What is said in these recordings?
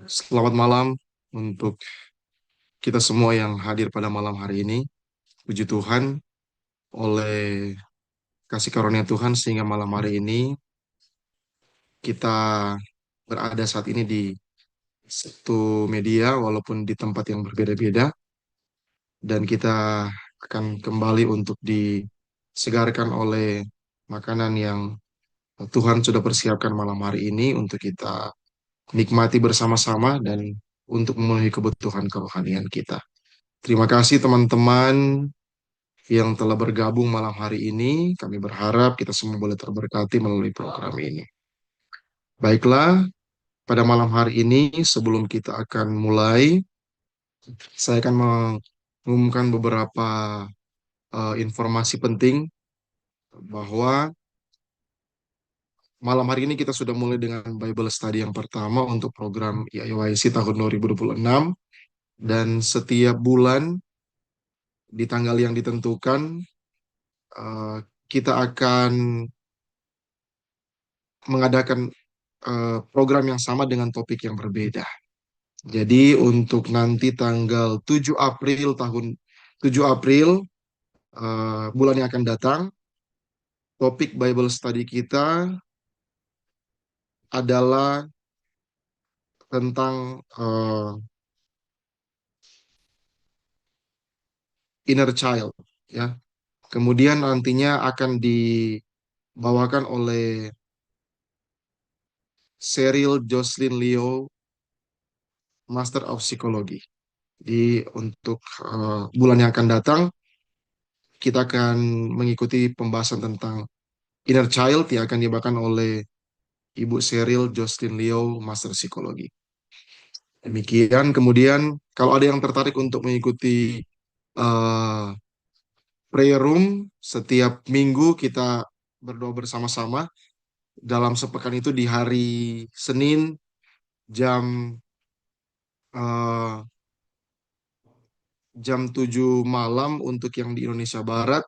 Selamat malam untuk kita semua yang hadir pada malam hari ini. Puji Tuhan, oleh kasih karunia Tuhan sehingga malam hari ini kita berada saat ini di satu media walaupun di tempat yang berbeda-beda, dan kita akan kembali untuk disegarkan oleh makanan yang Tuhan sudah persiapkan malam hari ini untuk kita nikmati bersama-sama dan untuk memenuhi kebutuhan kerohanian kita. Terima kasih teman-teman yang telah bergabung malam hari ini. Kami berharap kita semua boleh terberkati melalui program ini. Baiklah, pada malam hari ini sebelum kita akan mulai, saya akan mengumumkan beberapa informasi penting bahwa malam hari ini kita sudah mulai dengan Bible Study yang pertama untuk program IAYC tahun 2026, dan setiap bulan di tanggal yang ditentukan eh, kita akan mengadakan program yang sama dengan topik yang berbeda. Jadi untuk nanti tanggal 7 April bulan yang akan datang, topik Bible Study kita adalah tentang inner child, ya. Kemudian nantinya akan dibawakan oleh Cheryl Jocelyn Leo, Master of Psychology. Di untuk bulan yang akan datang, kita akan mengikuti pembahasan tentang inner child yang akan dibawakan oleh Ibu Cheryl Jocelyn Leo, Master Psikologi. Demikian, kemudian kalau ada yang tertarik untuk mengikuti uh, prayer room, setiap minggu kita berdoa bersama-sama dalam sepekan itu di hari Senin jam uh, jam 7 malam untuk yang di Indonesia Barat,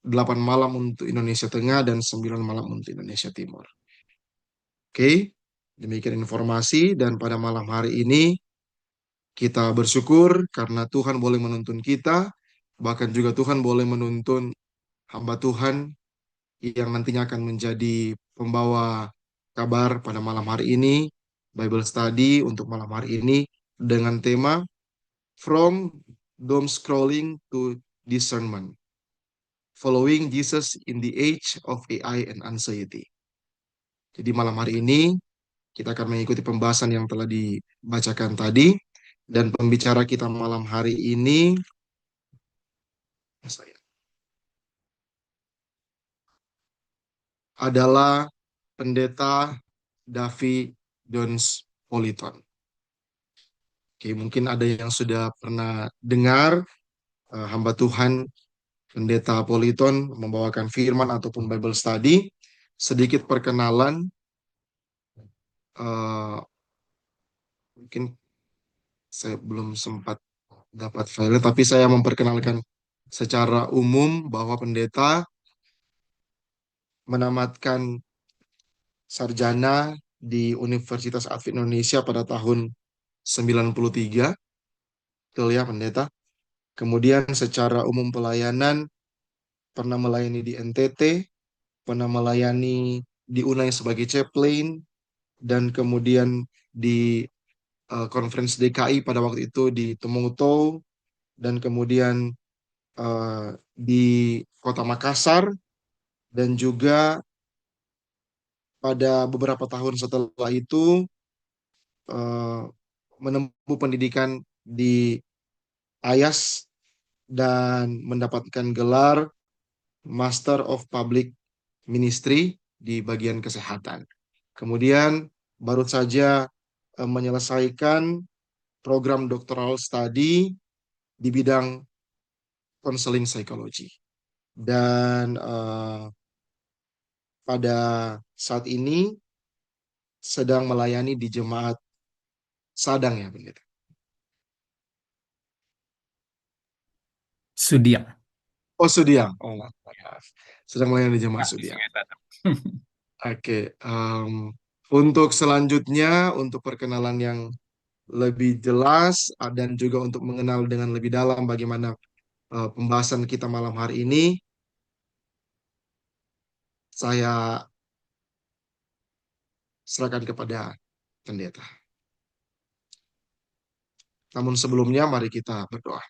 8 malam untuk Indonesia Tengah, dan 9 malam untuk Indonesia Timur. Oke, demikian informasi, dan pada malam hari ini kita bersyukur karena Tuhan boleh menuntun kita, bahkan juga Tuhan boleh menuntun hamba Tuhan yang nantinya akan menjadi pembawa kabar pada malam hari ini, Bible Study untuk malam hari ini dengan tema From Doom Scrolling to Discernment, Following Jesus in the Age of AI and Anxiety. Jadi malam hari ini kita akan mengikuti pembahasan yang telah dibacakan tadi, dan pembicara kita malam hari ini adalah Pendeta Davi Jones Politon. Oke, mungkin ada yang sudah pernah dengar hamba Tuhan Pendeta Politon membawakan firman ataupun Bible study. Sedikit perkenalan, eh, mungkin saya belum sempat dapat file, tapi saya memperkenalkan secara umum bahwa pendeta menamatkan sarjana di Universitas Advent Indonesia pada tahun 93, betul ya pendeta? Kemudian secara umum pelayanan pernah melayani di NTT, pernah melayani di UNAI sebagai chaplain, dan kemudian di Conference DKI pada waktu itu di Temanggung, dan kemudian di Kota Makassar, dan juga pada beberapa tahun setelah itu eh, menempuh pendidikan di IAS dan mendapatkan gelar Master of Public Ministry di bagian kesehatan. Kemudian baru saja menyelesaikan program doctoral study di bidang counseling psychology. Dan pada saat ini sedang melayani di jemaat Sadang, ya pendeta. Sudiang. Oh, Sudiang. Oh, maaf. Sedang melayani di jemaat Nah, di Sudiang. Sungai Tanam. Oke, untuk selanjutnya, untuk perkenalan yang lebih jelas dan juga untuk mengenal dengan lebih dalam bagaimana pembahasan kita malam hari ini, saya serahkan kepada pendeta. Namun sebelumnya mari kita berdoa.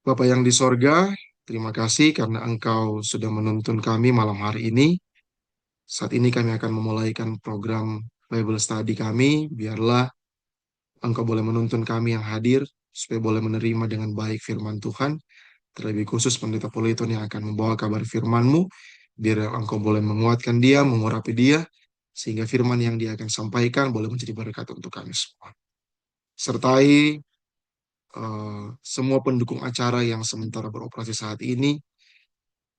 Bapa yang di sorga, terima kasih karena Engkau sudah menuntun kami malam hari ini. Saat ini kami akan memulaikan program Bible Study kami. Biarlah Engkau boleh menuntun kami yang hadir, supaya boleh menerima dengan baik firman Tuhan. Terlebih khusus Pendeta Politon yang akan membawa kabar firman-Mu. Biar Engkau boleh menguatkan dia, mengurapi dia, sehingga firman yang dia akan sampaikan boleh menjadi berkat untuk kami semua. Sertai semua pendukung acara yang sementara beroperasi saat ini,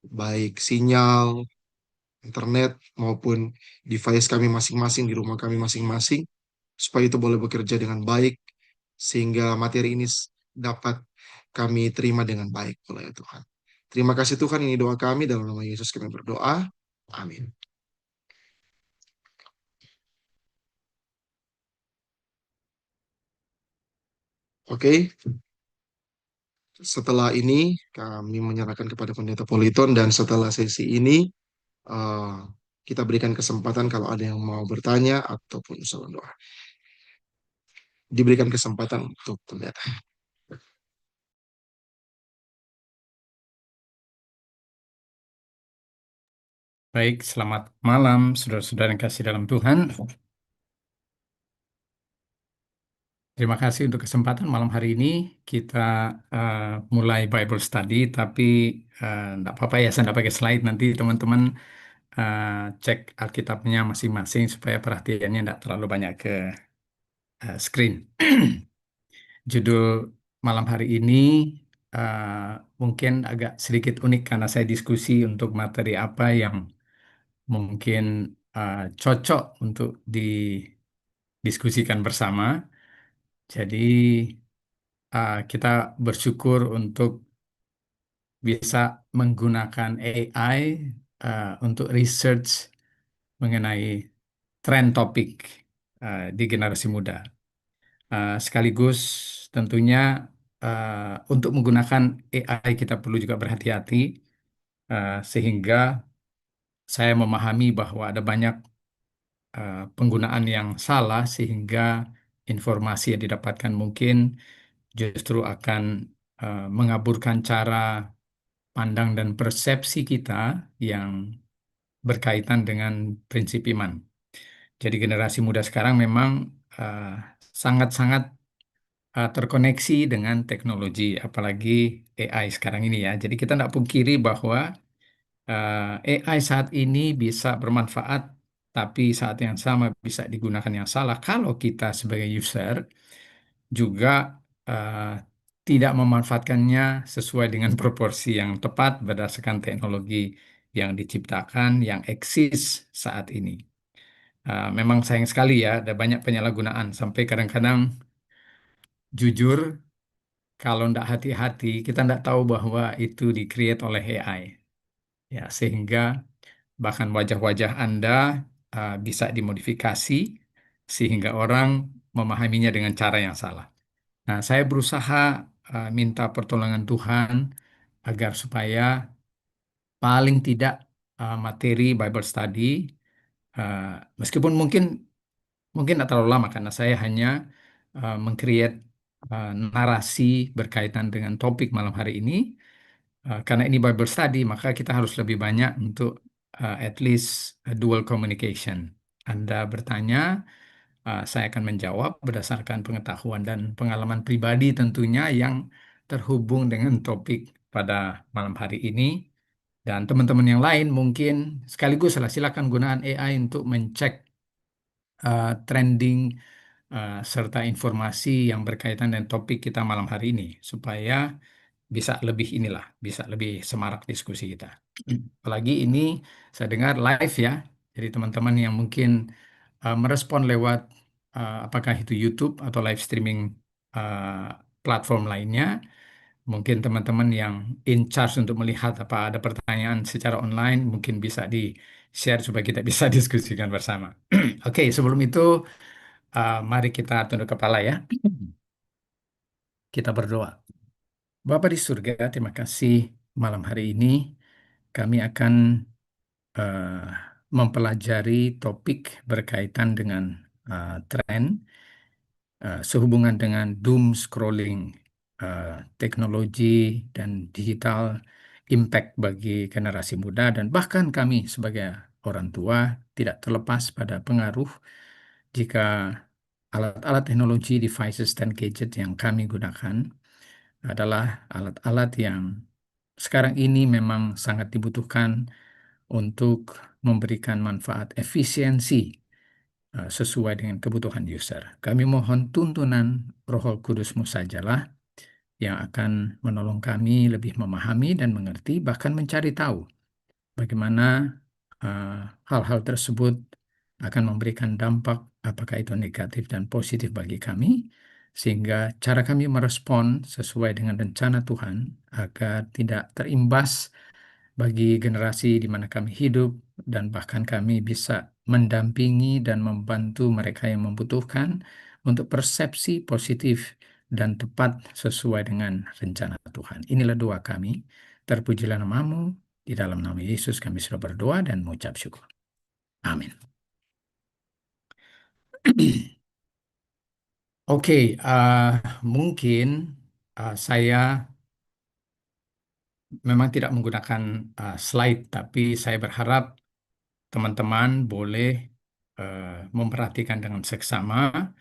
baik sinyal, internet, maupun device kami masing-masing di rumah kami masing-masing, supaya itu boleh bekerja dengan baik, sehingga materi ini dapat kami terima dengan baik oleh Tuhan. Terima kasih Tuhan, ini doa kami dalam nama Yesus kami berdoa. Amin. Oke, setelah ini kami menyerahkan kepada Pendeta Politon dan setelah sesi ini eh, kita berikan kesempatan kalau ada yang mau bertanya ataupun usul doa. Diberikan kesempatan untuk pendeta. Baik, selamat malam, saudara-saudara yang kasih dalam Tuhan. Terima kasih untuk kesempatan malam hari ini. Kita eh, mulai Bible Study, tapi enggak apa-apa ya, saya enggak pakai slide. Nanti teman-teman eh, cek Alkitabnya masing-masing supaya perhatiannya enggak terlalu banyak ke screen. Judul malam hari ini eh, mungkin agak sedikit unik karena saya diskusi untuk materi apa yang mungkin cocok untuk didiskusikan bersama. Jadi kita bersyukur untuk bisa menggunakan AI untuk research mengenai tren topik di generasi muda. Sekaligus tentunya untuk menggunakan AI kita perlu juga berhati-hati sehingga saya memahami bahwa ada banyak penggunaan yang salah sehingga informasi yang didapatkan mungkin justru akan mengaburkan cara pandang dan persepsi kita yang berkaitan dengan prinsip iman. Jadi generasi muda sekarang memang eh, sangat-sangat terkoneksi dengan teknologi, apalagi AI sekarang ini ya. Jadi kita tidak pungkiri bahwa AI saat ini bisa bermanfaat, tapi saat yang sama bisa digunakan yang salah kalau kita sebagai user juga eh, tidak memanfaatkannya sesuai dengan proporsi yang tepat berdasarkan teknologi yang diciptakan, yang eksis saat ini. Memang sayang sekali ya, ada banyak penyalahgunaan. Sampai kadang-kadang jujur, kalau tidak hati-hati, kita tidak tahu bahwa itu di-create oleh AI. Ya, sehingga bahkan wajah-wajah Anda bisa dimodifikasi sehingga orang memahaminya dengan cara yang salah. Nah, saya berusaha minta pertolongan Tuhan agar supaya paling tidak materi Bible study, uh, meskipun mungkin mungkin tidak terlalu lama karena saya hanya meng-create narasi berkaitan dengan topik malam hari ini. Karena ini Bible study, maka kita harus lebih banyak untuk at least dual communication. Anda bertanya, saya akan menjawab berdasarkan pengetahuan dan pengalaman pribadi tentunya yang terhubung dengan topik pada malam hari ini. Dan teman-teman yang lain mungkin sekaligus lah, silakan gunakan AI untuk mencek trending serta informasi yang berkaitan dengan topik kita malam hari ini supaya bisa lebih inilah, bisa lebih semarak diskusi kita. Apalagi ini saya dengar live ya, jadi teman-teman yang mungkin merespon lewat apakah itu YouTube atau live streaming uh, platform lainnya, mungkin teman-teman yang in charge untuk melihat apa ada pertanyaan secara online, mungkin bisa share supaya kita bisa diskusikan bersama. Oke, sebelum itu mari kita tunduk kepala ya. Kita berdoa. Bapa di surga, terima kasih malam hari ini kami akan eh, mempelajari topik berkaitan dengan tren sehubungan dengan doom scrolling, teknologi dan digital impact bagi generasi muda dan bahkan kami sebagai orang tua tidak terlepas pada pengaruh jika alat-alat teknologi, devices dan gadget yang kami gunakan adalah alat-alat yang sekarang ini memang sangat dibutuhkan untuk memberikan manfaat efisiensi sesuai dengan kebutuhan user. Kami mohon tuntunan Roh Kudus-Mu sajalah yang akan menolong kami lebih memahami dan mengerti, bahkan mencari tahu bagaimana eh, hal-hal tersebut akan memberikan dampak, apakah itu negatif dan positif bagi kami, sehingga cara kami merespon sesuai dengan rencana Tuhan agar tidak terimbas bagi generasi di mana kami hidup, dan bahkan kami bisa mendampingi dan membantu mereka yang membutuhkan untuk persepsi positif dan tepat sesuai dengan rencana Tuhan. Inilah doa kami. Terpujilah namamu. Di dalam nama Yesus kami sudah berdoa dan mengucap syukur. Amin. Oke, mungkin saya memang tidak menggunakan slide, tapi saya berharap teman-teman boleh eh, memperhatikan dengan seksama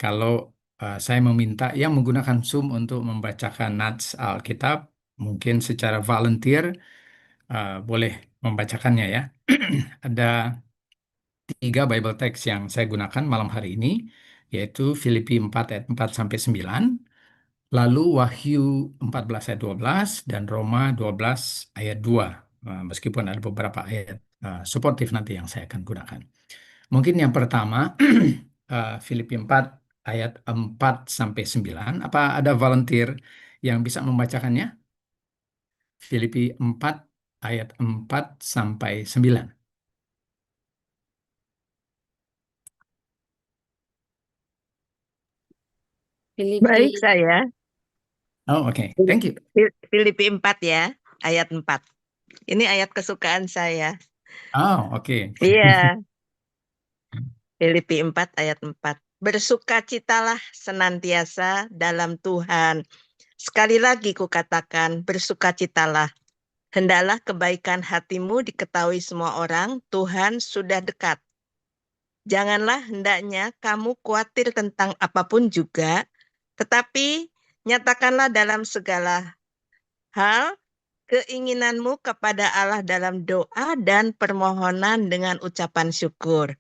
kalau saya meminta yang menggunakan Zoom untuk membacakan nats Alkitab, mungkin secara volunteer boleh membacakannya ya. Ada 3 Bible text yang saya gunakan malam hari ini, yaitu Filipi 4 ayat 4 sampai 9, lalu Wahyu 14 ayat 12 dan Roma 12 ayat 2. Meskipun ada beberapa ayat suportif nanti yang saya akan gunakan. Mungkin yang pertama Filipi 4 ayat 4 sampai 9. Apa ada volunteer yang bisa membacakannya? Filipi 4 ayat 4 sampai 9. Baik, Filipi. saya. Oh, oke. Thank you. Filipi 4 ya, ayat 4. Ini ayat kesukaan saya. Oh, oke. Iya, Filipi 4 ayat 4. Bersukacitalah senantiasa dalam Tuhan. Sekali lagi kukatakan, bersukacitalah. Hendaklah kebaikan hatimu diketahui semua orang, Tuhan sudah dekat. Janganlah hendaknya kamu khawatir tentang apapun juga, tetapi nyatakanlah dalam segala hal keinginanmu kepada Allah dalam doa dan permohonan dengan ucapan syukur.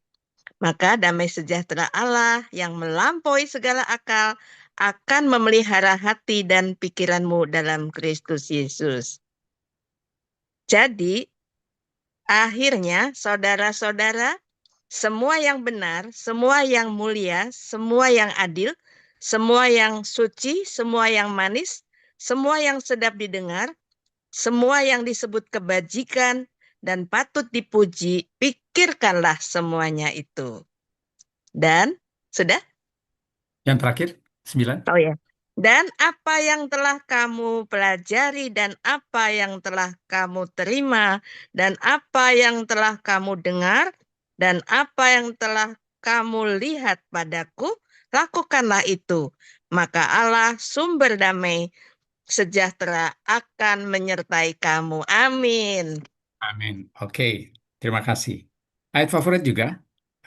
Maka damai sejahtera Allah yang melampaui segala akal akan memelihara hati dan pikiranmu dalam Kristus Yesus. Jadi, akhirnya saudara-saudara, semua yang benar, semua yang mulia, semua yang adil, semua yang suci, semua yang manis, semua yang sedap didengar, semua yang disebut kebajikan dan patut dipuji, pikirkanlah semuanya itu. Dan sudah? Yang terakhir, 9. Oh ya. Dan apa yang telah kamu pelajari dan apa yang telah kamu terima dan apa yang telah kamu dengar dan apa yang telah kamu lihat padaku, lakukanlah itu. Maka Allah sumber damai sejahtera akan menyertai kamu. Amin. Amin. Oke, terima kasih. Ayat favorit juga?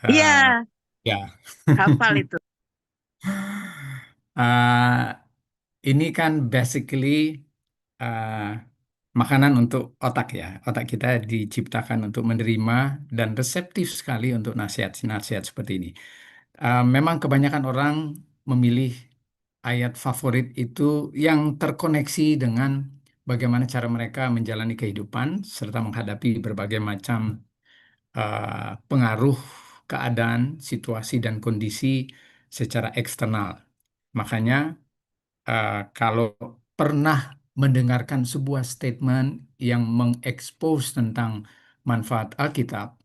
Iya, Ya. hafal itu. Eh, ini kan basically eh, makanan untuk otak ya. Otak kita diciptakan untuk menerima dan reseptif sekali untuk nasihat-nasihat seperti ini. Memang kebanyakan orang memilih ayat favorit itu yang terkoneksi dengan bagaimana cara mereka menjalani kehidupan serta menghadapi berbagai macam pengaruh keadaan, situasi, dan kondisi secara eksternal. Makanya, kalau pernah mendengarkan sebuah statement yang mengekspos tentang manfaat Alkitab,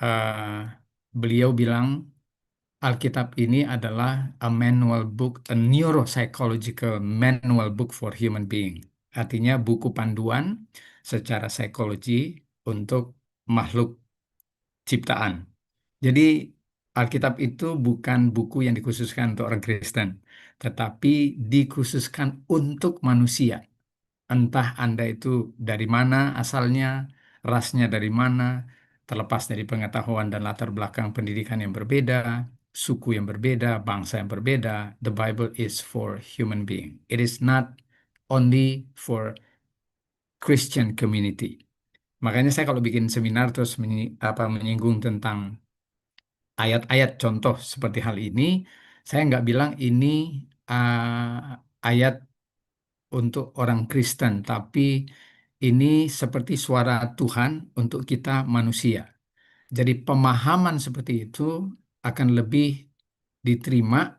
eh, beliau bilang Alkitab ini adalah a manual book, a neuropsychological manual book for human being. Artinya buku panduan secara psikologi untuk makhluk ciptaan. Jadi Alkitab itu bukan buku yang dikhususkan untuk orang Kristen, tetapi dikhususkan untuk manusia. Entah Anda itu dari mana asalnya, rasnya dari mana, terlepas dari pengetahuan dan latar belakang pendidikan yang berbeda, suku yang berbeda, bangsa yang berbeda, the Bible is for human being. It is not only for Christian community. Makanya saya kalau bikin seminar terus menyinggung tentang ayat-ayat contoh seperti hal ini, saya nggak bilang ini ayat untuk orang Kristen, tapi ini seperti suara Tuhan untuk kita manusia. Jadi pemahaman seperti itu akan lebih diterima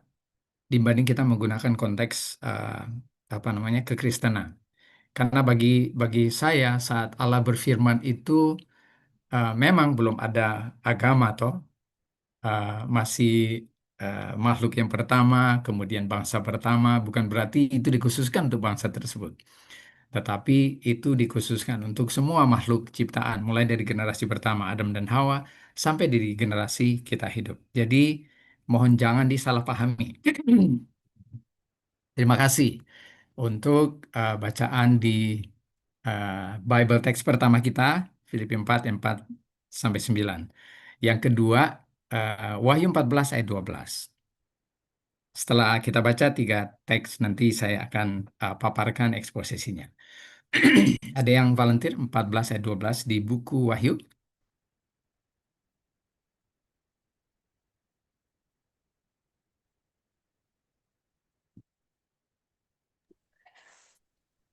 dibanding kita menggunakan konteks apa namanya kekristenan. Karena bagi saya saat Allah berfirman itu memang belum ada agama toh uh, masih makhluk yang pertama, kemudian bangsa pertama, bukan berarti itu dikhususkan untuk bangsa tersebut. Tetapi itu dikhususkan untuk semua makhluk ciptaan, mulai dari generasi pertama Adam dan Hawa sampai di generasi kita hidup. Jadi mohon jangan disalahpahami. Terima kasih untuk bacaan di uh, Bible text pertama kita, Filipi 4 ayat 4 sampai 9. Yang kedua, Wahyu 14 ayat 12. Setelah kita baca tiga teks, nanti saya akan paparkan eksposisinya. Ada yang volunteer 14 ayat 12 di buku Wahyu?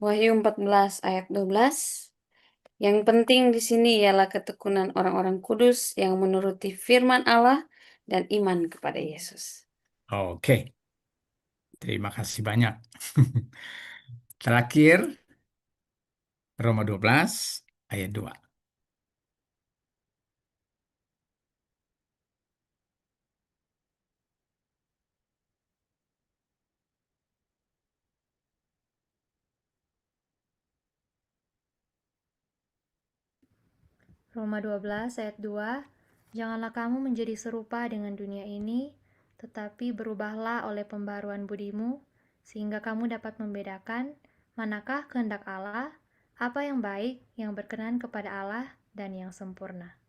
Wahyu 14 ayat 12. Yang penting di sini ialah ketekunan orang-orang kudus yang menuruti firman Allah dan iman kepada Yesus. Oke, terima kasih banyak. Terakhir, Roma 12 ayat 2. Roma 12 ayat 2, janganlah kamu menjadi serupa dengan dunia ini, tetapi berubahlah oleh pembaruan budimu, sehingga kamu dapat membedakan manakah kehendak Allah, apa yang baik, yang berkenan kepada Allah, dan yang sempurna.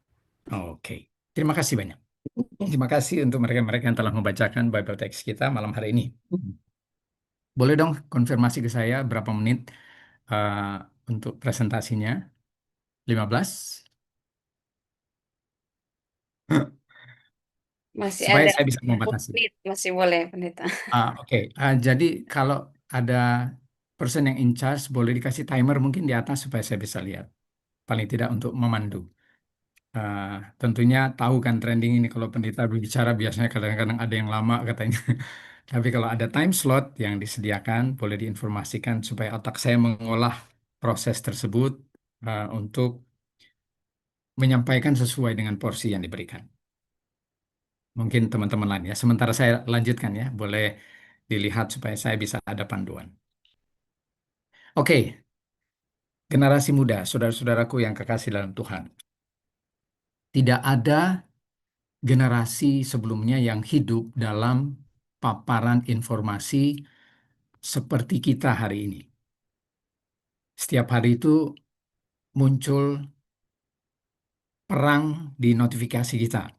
Oke, terima kasih banyak. Terima kasih untuk mereka-mereka yang telah membacakan Bible text kita malam hari ini. Boleh dong konfirmasi ke saya berapa menit untuk presentasinya? 15? Masih Supaya ada saya bisa 10 membatasi. menit, masih boleh, Pendeta. Oke. Jadi kalau ada person yang in charge, boleh dikasih timer mungkin di atas supaya saya bisa lihat. Paling tidak untuk memandu. Tentunya tahu kan trending ini kalau pendeta berbicara biasanya kadang-kadang ada yang lama katanya. Tapi kalau ada time slot yang disediakan, boleh diinformasikan supaya otak saya mengolah proses tersebut untuk menyampaikan sesuai dengan porsi yang diberikan. Mungkin teman-teman lain ya. Sementara saya lanjutkan ya, boleh dilihat supaya saya bisa ada panduan. Oke, generasi muda, saudara-saudaraku yang kekasih dalam Tuhan. Tidak ada generasi sebelumnya yang hidup dalam paparan informasi seperti kita hari ini. Setiap hari itu muncul perang di notifikasi kita.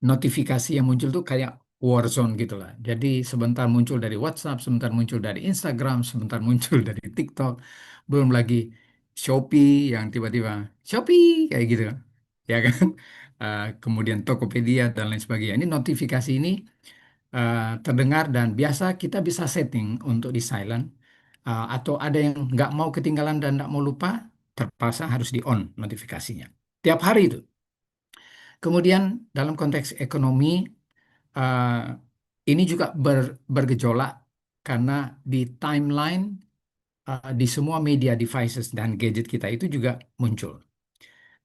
Notifikasi yang muncul tuh kayak war zone gitu lah. Jadi sebentar muncul dari WhatsApp, sebentar muncul dari Instagram, sebentar muncul dari TikTok, belum lagi Shopee yang tiba-tiba Shopee kayak gitu, ya kan? Kemudian Tokopedia dan lain sebagainya. Ini notifikasi ini terdengar dan biasa kita bisa setting untuk di silent atau ada yang nggak mau ketinggalan dan nggak mau lupa, terpaksa harus di on notifikasinya. Tiap hari itu. Kemudian dalam konteks ekonomi, eh, ini juga bergejolak karena di timeline di semua media devices dan gadget kita itu juga muncul.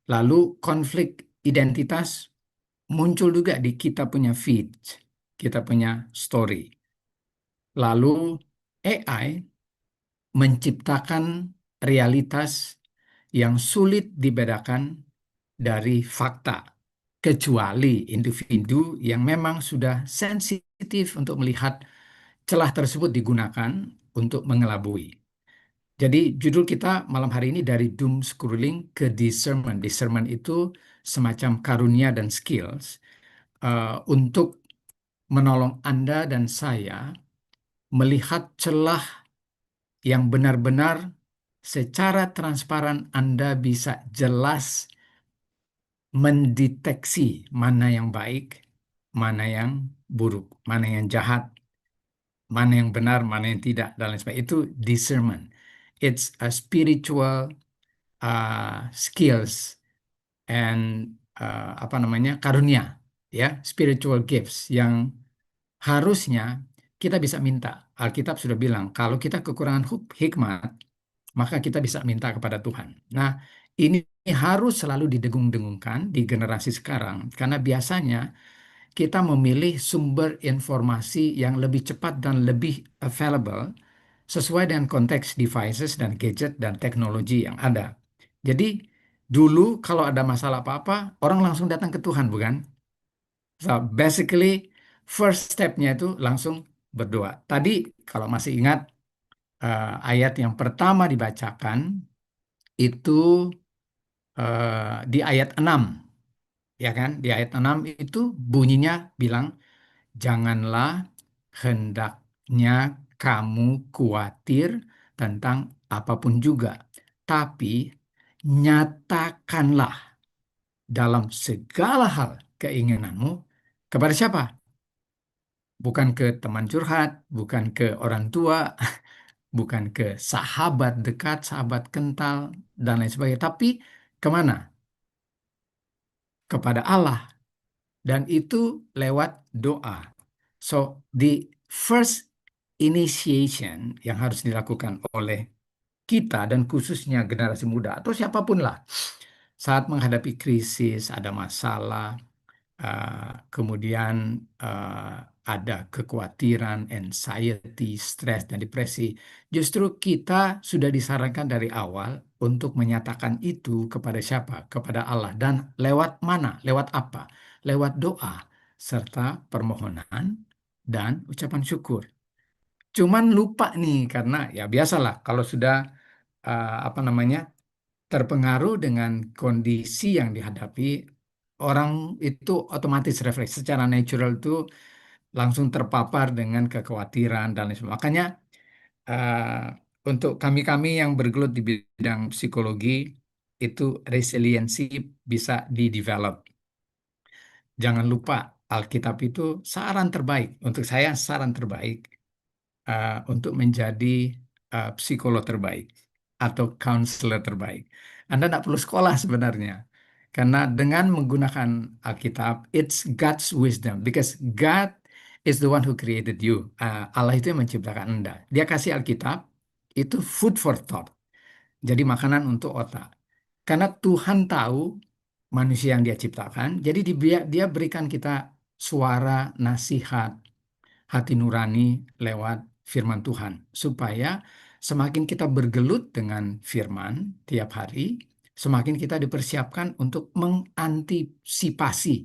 Lalu konflik identitas muncul juga di kita punya feed, kita punya story. Lalu AI menciptakan realitas yang sulit dibedakan dari fakta, kecuali individu yang memang sudah sensitif untuk melihat celah tersebut digunakan untuk mengelabui. Jadi judul kita malam hari ini dari doom scrolling ke discernment. Discernment itu semacam karunia dan skills untuk menolong Anda dan saya melihat celah yang benar-benar secara transparan Anda bisa jelas mendeteksi mana yang baik, mana yang buruk, mana yang jahat, mana yang benar, mana yang tidak, dan lain sebagainya. Itu discernment. It's a spiritual skills and apa namanya, karunia, ya, spiritual gifts yang harusnya kita bisa minta. Alkitab sudah bilang kalau kita kekurangan hikmat, maka kita bisa minta kepada Tuhan. Nah, ini harus selalu didengung-dengungkan di generasi sekarang karena biasanya kita memilih sumber informasi yang lebih cepat dan lebih available sesuai dengan konteks devices dan gadget dan teknologi yang ada. Jadi dulu kalau ada masalah apa-apa, orang langsung datang ke Tuhan, bukan? So basically first step-nya itu langsung berdoa. Tadi kalau masih ingat ayat yang pertama dibacakan itu di ayat 6, ya kan? Di ayat 6 itu bunyinya bilang, janganlah hendaknya kamu khawatir tentang apapun juga, tapi nyatakanlah dalam segala hal keinginanmu kepada siapa? Bukan ke teman curhat, bukan ke orang tua, bukan ke sahabat dekat, sahabat kental, dan lain sebagainya. Tapi kemana? Kepada Allah. Dan itu lewat doa. So, the first initiation yang harus dilakukan oleh kita dan khususnya generasi muda atau siapapun lah saat menghadapi krisis, ada masalah, kemudian ada kekhawatiran, anxiety, stres, dan depresi. Justru kita sudah disarankan dari awal untuk menyatakan itu kepada siapa? Kepada Allah. Dan lewat mana? Lewat apa? Lewat doa, serta permohonan dan ucapan syukur. Cuman lupa nih, karena ya biasalah kalau sudah apa namanya, terpengaruh dengan kondisi yang dihadapi, orang itu otomatis refleks secara natural itu langsung terpapar dengan kekhawatiran dan lain sebagainya. Makanya untuk kami-kami yang bergelut di bidang psikologi itu resiliensi bisa di-develop. Jangan lupa Alkitab itu saran terbaik untuk saya, saran terbaik untuk menjadi psikolog terbaik atau counselor terbaik. Anda tidak perlu sekolah sebenarnya. Karena dengan menggunakan Alkitab, it's God's wisdom. Because God is the one who created you. Allah itu yang menciptakan Anda. Dia kasih Alkitab, itu food for thought. Jadi makanan untuk otak. Karena Tuhan tahu manusia yang dia ciptakan, jadi dia berikan kita suara, nasihat, hati nurani lewat firman Tuhan, supaya semakin kita bergelut dengan firman tiap hari, semakin kita dipersiapkan untuk mengantisipasi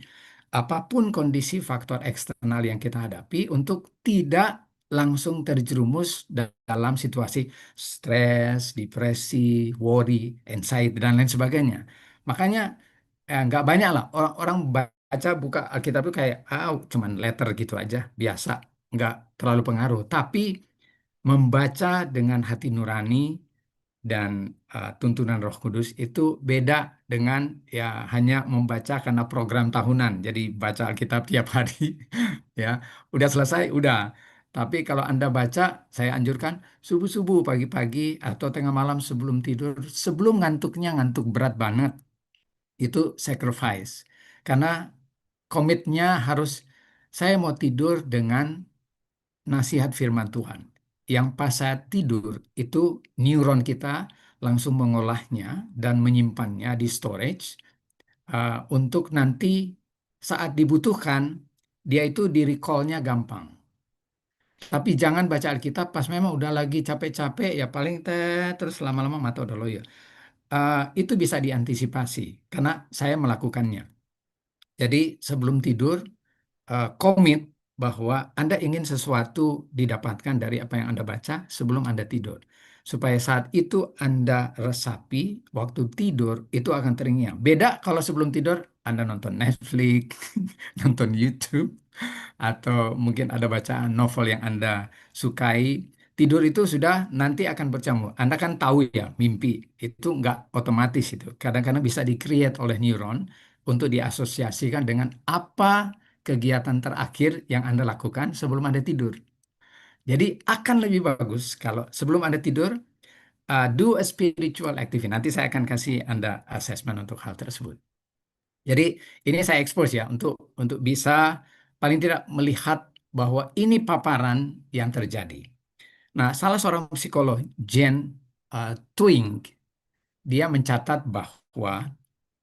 apapun kondisi faktor eksternal yang kita hadapi untuk tidak langsung terjerumus dalam situasi stres, depresi, worry, anxiety, dan lain sebagainya. Makanya nggak banyak lah orang baca buka Alkitab itu kayak cuman letter gitu aja, biasa, nggak terlalu pengaruh. Tapi membaca dengan hati nurani dan tuntunan Roh Kudus itu beda dengan ya hanya membaca karena program tahunan. Jadi baca Alkitab tiap hari, ya udah selesai, udah. Tapi kalau Anda baca, saya anjurkan subuh-subuh, pagi-pagi, atau tengah malam sebelum tidur, sebelum ngantuknya ngantuk berat banget, itu sacrifice. Karena komitnya harus, saya mau tidur dengan nasihat firman Tuhan. Yang pas saat tidur itu neuron kita langsung mengolahnya dan menyimpannya di storage untuk nanti saat dibutuhkan dia itu di recall-nya gampang. Tapi jangan baca Alkitab pas memang udah lagi capek-capek ya paling terus lama-lama mata udah loyo. Itu bisa diantisipasi karena saya melakukannya. Jadi sebelum tidur komit bahwa Anda ingin sesuatu didapatkan dari apa yang Anda baca sebelum Anda tidur. Supaya saat itu Anda resapi, waktu tidur itu akan terngiang. Beda kalau sebelum tidur Anda nonton Netflix, nonton YouTube, atau mungkin ada bacaan novel yang Anda sukai. Tidur itu sudah nanti akan bercampur. Anda kan tahu ya, mimpi itu nggak otomatis itu. Kadang-kadang bisa di-create oleh neuron untuk diasosiasikan dengan apa kegiatan terakhir yang Anda lakukan sebelum Anda tidur. Jadi akan lebih bagus kalau sebelum Anda tidur, do a spiritual activity. Nanti saya akan kasih Anda assessment untuk hal tersebut. Jadi ini saya expose ya untuk bisa paling tidak melihat bahwa ini paparan yang terjadi. Nah, salah seorang psikolog, Jen Twing, dia mencatat bahwa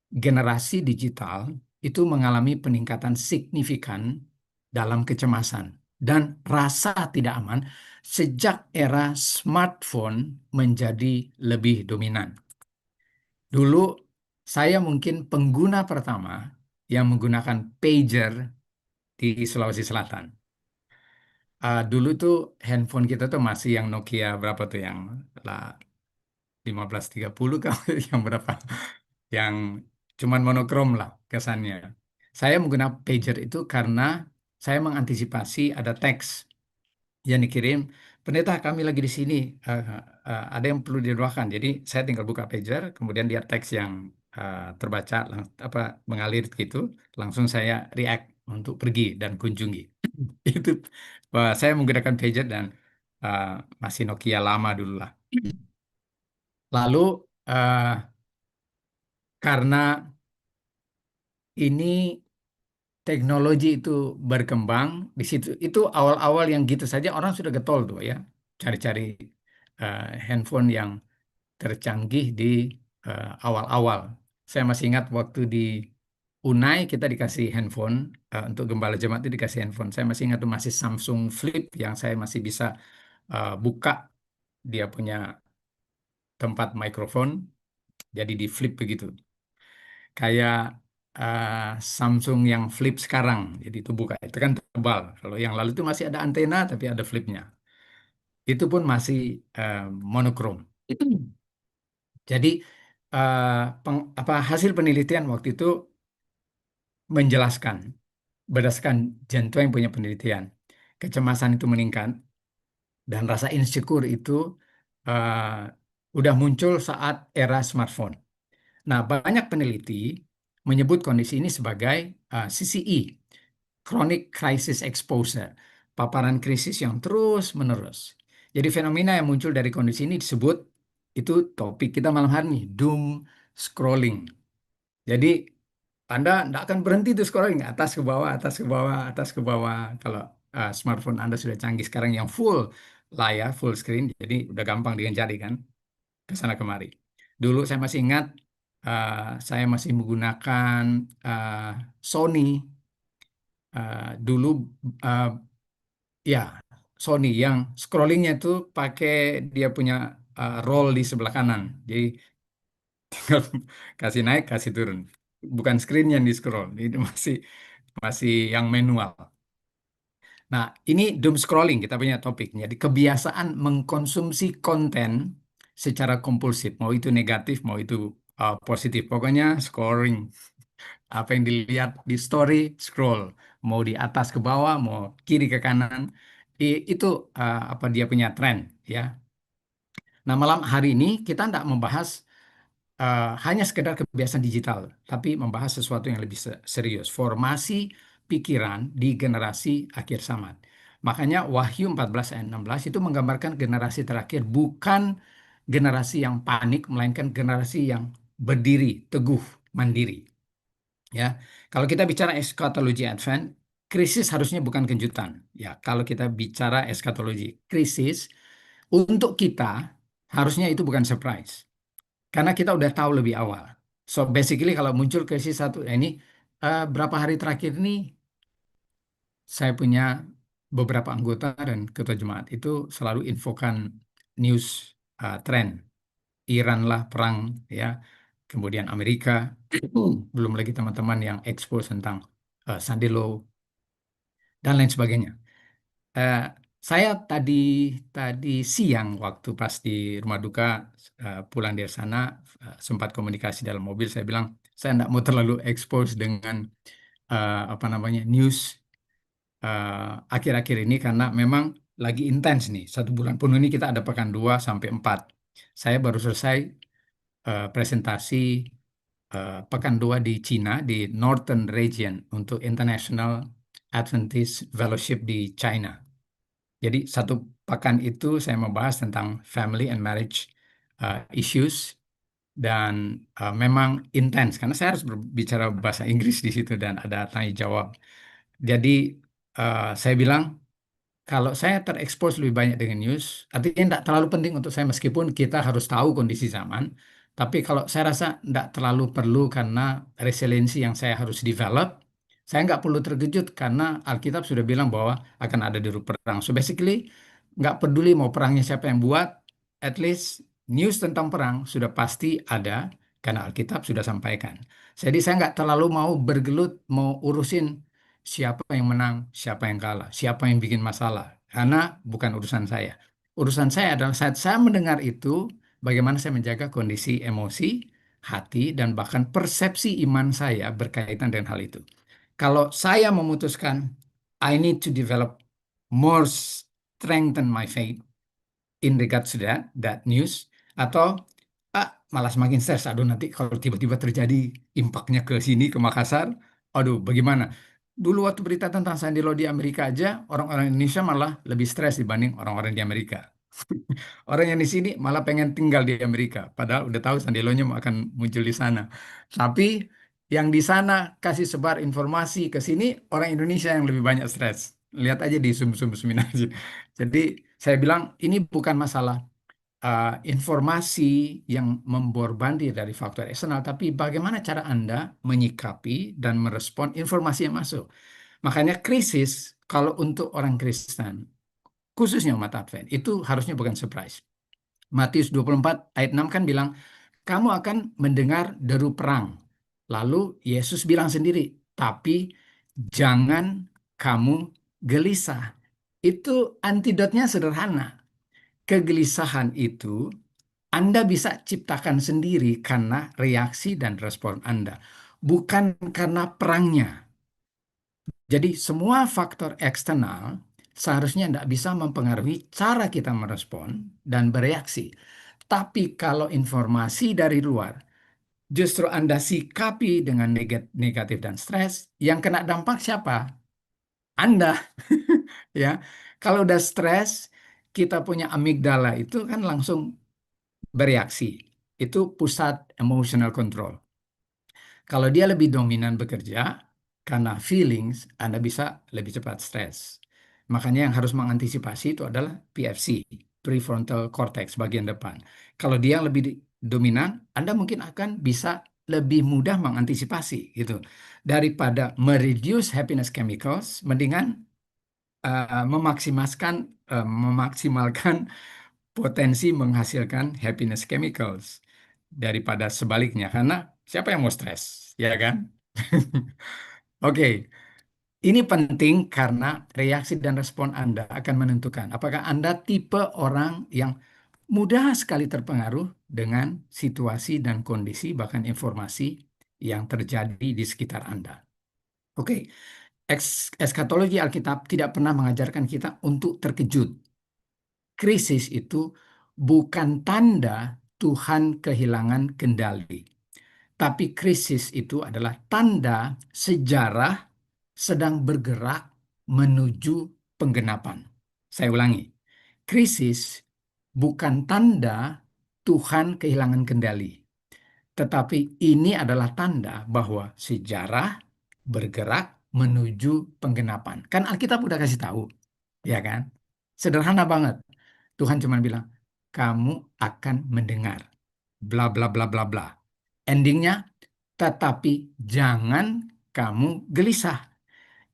generasi digital itu mengalami peningkatan signifikan dalam kecemasan dan rasa tidak aman sejak era smartphone menjadi lebih dominan. Dulu saya mungkin pengguna pertama yang menggunakan pager di Sulawesi Selatan. Dulu tuh handphone kita tuh masih yang Nokia berapa tuh yang lah 1530 kalau yang berapa? Yang cuman monokrom lah kesannya. Saya menggunakan pager itu karena saya mengantisipasi ada teks yang dikirim, pendeta kami lagi di sini, ada yang perlu didoakan. Jadi saya tinggal buka pager, kemudian dia teks yang terbaca, apa mengalir gitu, langsung saya react untuk pergi dan kunjungi. Itu saya menggunakan pager dan uh, masih Nokia lama dulu lah. Lalu karena ini teknologi itu berkembang di situ itu awal-awal yang gitu saja orang sudah getol tuh ya cari-cari handphone yang tercanggih di awal-awal. Saya masih ingat waktu di Unai kita dikasih handphone untuk gembala jemaat itu dikasih handphone. Saya masih ingat tuh masih Samsung Flip yang saya masih bisa buka dia punya tempat mikrofon jadi di flip begitu. Kayak eh, Samsung yang flip sekarang. Jadi itu buka, itu kan tebal. Kalau yang lalu itu masih ada antena tapi ada flipnya. Itu pun masih monokrom. Jadi hasil penelitian waktu itu menjelaskan berdasarkan Janto yang punya penelitian, kecemasan itu meningkat dan rasa insecure itu udah muncul saat era smartphone. Nah, banyak peneliti menyebut kondisi ini sebagai CCE, Chronic Crisis Exposure, paparan krisis yang terus-menerus. Jadi fenomena yang muncul dari kondisi ini disebut, itu topik kita malam hari ini, doom scrolling. Jadi Anda tidak akan berhenti tuh scrolling, atas ke bawah, atas ke bawah, atas ke bawah. Kalau smartphone Anda sudah canggih sekarang yang full layar, full screen, jadi udah gampang dengan jari kan, ke sana kemari. Dulu saya masih ingat, saya masih menggunakan Sony. Dulu uh, ya Sony yang scrollingnya itu pakai dia punya roll di sebelah kanan. Jadi tinggal kasih naik, kasih turun. Bukan screen yang di scroll, itu masih masih yang manual. Nah, ini doom scrolling kita punya topiknya. Jadi kebiasaan mengkonsumsi konten secara kompulsif, mau itu negatif, mau itu positif. Pokoknya scrolling. Apa yang dilihat di story, scroll. Mau di atas ke bawah, mau kiri ke kanan. Itu apa dia punya tren, ya. Nah, malam hari ini kita tidak membahas hanya sekedar kebiasaan digital, tapi membahas sesuatu yang lebih serius. Formasi pikiran di generasi akhir zaman. Makanya Wahyu 14 ayat 16 itu menggambarkan generasi terakhir bukan generasi yang panik, melainkan generasi yang berdiri, teguh, mandiri. Ya, kalau kita bicara eskatologi Advent, krisis harusnya bukan kejutan. Ya, kalau kita bicara eskatologi, krisis untuk kita harusnya itu bukan surprise. Karena kita udah tahu lebih awal. So basically kalau muncul krisis satu, ini berapa hari terakhir ini saya punya beberapa anggota dan ketua jemaat itu selalu infokan news trend. Iran lah perang ya, kemudian Amerika, belum lagi teman-teman yang expose tentang Sandelo dan lain sebagainya. Eh, saya tadi tadi siang waktu pas di rumah duka pulang dari sana sempat komunikasi dalam mobil. Saya bilang saya tidak mau terlalu expose dengan apa namanya news akhir-akhir ini karena memang lagi intens nih. 1 bulan penuh ini kita ada pekan 2 sampai 4. Saya baru selesai presentasi pekan 2 di Cina di Northern Region untuk International Adventist Fellowship di China. Jadi 1 pekan itu saya membahas tentang family and marriage issues dan memang intens karena saya harus berbicara bahasa Inggris di situ dan ada tanya jawab. Jadi saya bilang kalau saya terekspos lebih banyak dengan news, artinya tidak terlalu penting untuk saya meskipun kita harus tahu kondisi zaman. Tapi kalau saya rasa tidak terlalu perlu karena resiliensi yang saya harus develop, saya nggak perlu terkejut karena Alkitab sudah bilang bahwa akan ada deru perang. So basically nggak peduli mau perangnya siapa yang buat, at least news tentang perang sudah pasti ada karena Alkitab sudah sampaikan. Jadi saya nggak terlalu mau bergelut, mau urusin siapa yang menang, siapa yang kalah, siapa yang bikin masalah. Karena bukan urusan saya. Urusan saya adalah saat saya mendengar itu, bagaimana saya menjaga kondisi emosi, hati, dan bahkan persepsi iman saya berkaitan dengan hal itu. Kalau saya memutuskan, I need to develop more strengthen my faith in regards to that news, atau malah semakin stres. Aduh nanti kalau tiba-tiba terjadi impaknya ke sini, ke Makassar, aduh bagaimana? Dulu waktu berita tentang Sandilo di Amerika aja, orang-orang Indonesia malah lebih stres dibanding orang-orang di Amerika. Orang yang di sini malah pengen tinggal di Amerika, padahal udah tahu Sandilonya akan muncul di sana. Tapi yang di sana kasih sebar informasi ke sini, orang Indonesia yang lebih banyak stres. Lihat aja di Zoom-Zoom seminar. Jadi saya bilang ini bukan masalah informasi yang memborbandir dari faktor eksternal, tapi bagaimana cara Anda menyikapi dan merespon informasi yang masuk. Makanya krisis kalau untuk orang Kristen, khususnya umat Advent, itu harusnya bukan surprise. Matius 24 ayat 6 kan bilang, kamu akan mendengar deru perang. Lalu Yesus bilang sendiri, tapi jangan kamu gelisah. Itu antidotnya sederhana. Kegelisahan itu Anda bisa ciptakan sendiri karena reaksi dan respon Anda, bukan karena perangnya. Jadi semua faktor eksternal seharusnya tidak bisa mempengaruhi cara kita merespon dan bereaksi. Tapi kalau informasi dari luar justru Anda sikapi dengan negatif dan stres, yang kena dampak siapa? Anda. Ya, kalau udah stres, kita punya amigdala itu kan langsung bereaksi. Itu pusat emotional control. Kalau dia lebih dominan bekerja, karena feelings, Anda bisa lebih cepat stres. Makanya yang harus mengantisipasi itu adalah PFC, prefrontal cortex, bagian depan. Kalau dia lebih dominan, Anda mungkin akan bisa lebih mudah mengantisipasi gitu. Daripada mereduce happiness chemicals, mendingan memaksimalkan potensi menghasilkan happiness chemicals daripada sebaliknya. Karena siapa yang mau stres, ya kan? Oke, ini penting karena reaksi dan respon Anda akan menentukan apakah Anda tipe orang yang mudah sekali terpengaruh dengan situasi dan kondisi bahkan informasi yang terjadi di sekitar Anda. Oke, eskatologi Alkitab tidak pernah mengajarkan kita untuk terkejut. Krisis itu bukan tanda Tuhan kehilangan kendali. Tapi krisis itu adalah tanda sejarah sedang bergerak menuju penggenapan. Saya ulangi, krisis bukan tanda Tuhan kehilangan kendali. Tetapi ini adalah tanda bahwa sejarah bergerak menuju penggenapan. Kan Alkitab udah kasih tahu, ya kan? Sederhana banget. Tuhan cuma bilang, kamu akan mendengar bla bla bla bla bla. endingnya, tetapi jangan kamu gelisah.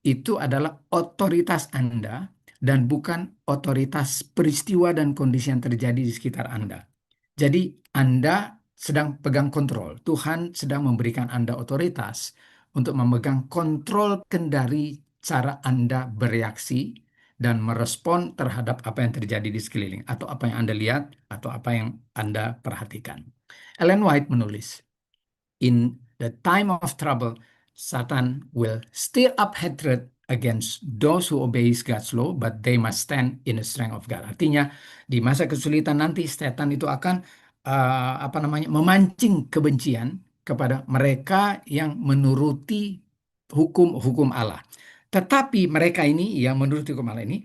Itu adalah otoritas Anda dan bukan otoritas peristiwa dan kondisi yang terjadi di sekitar Anda. Jadi Anda sedang pegang kontrol. Tuhan sedang memberikan Anda otoritas untuk memegang kontrol kendali cara Anda bereaksi dan merespon terhadap apa yang terjadi di sekeliling, atau apa yang Anda lihat, atau apa yang Anda perhatikan. Ellen White menulis, "In the time of trouble, Satan will stir up hatred against those who obeys God's law, but they must stand in the strength of God." Artinya, di masa kesulitan nanti, setan itu akan memancing kebencian kepada mereka yang menuruti hukum-hukum Allah. Tetapi mereka ini yang menuruti hukum Allah ini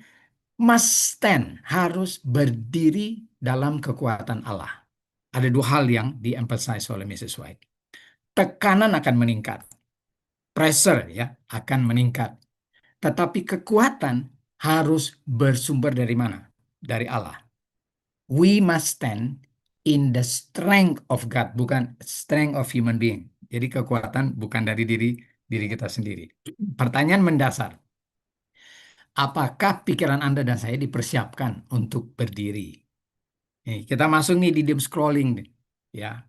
must stand, harus berdiri dalam kekuatan Allah. Ada dua hal yang di-emphasize oleh Mrs. White. Tekanan akan meningkat, pressure ya akan meningkat. Tetapi kekuatan harus bersumber dari mana? Dari Allah. We must stand in the strength of God, bukan strength of human being. Jadi kekuatan bukan dari diri kita sendiri. Pertanyaan mendasar, apakah pikiran Anda dan saya dipersiapkan untuk berdiri? Nih, kita masuk nih di doom scrolling nih, ya.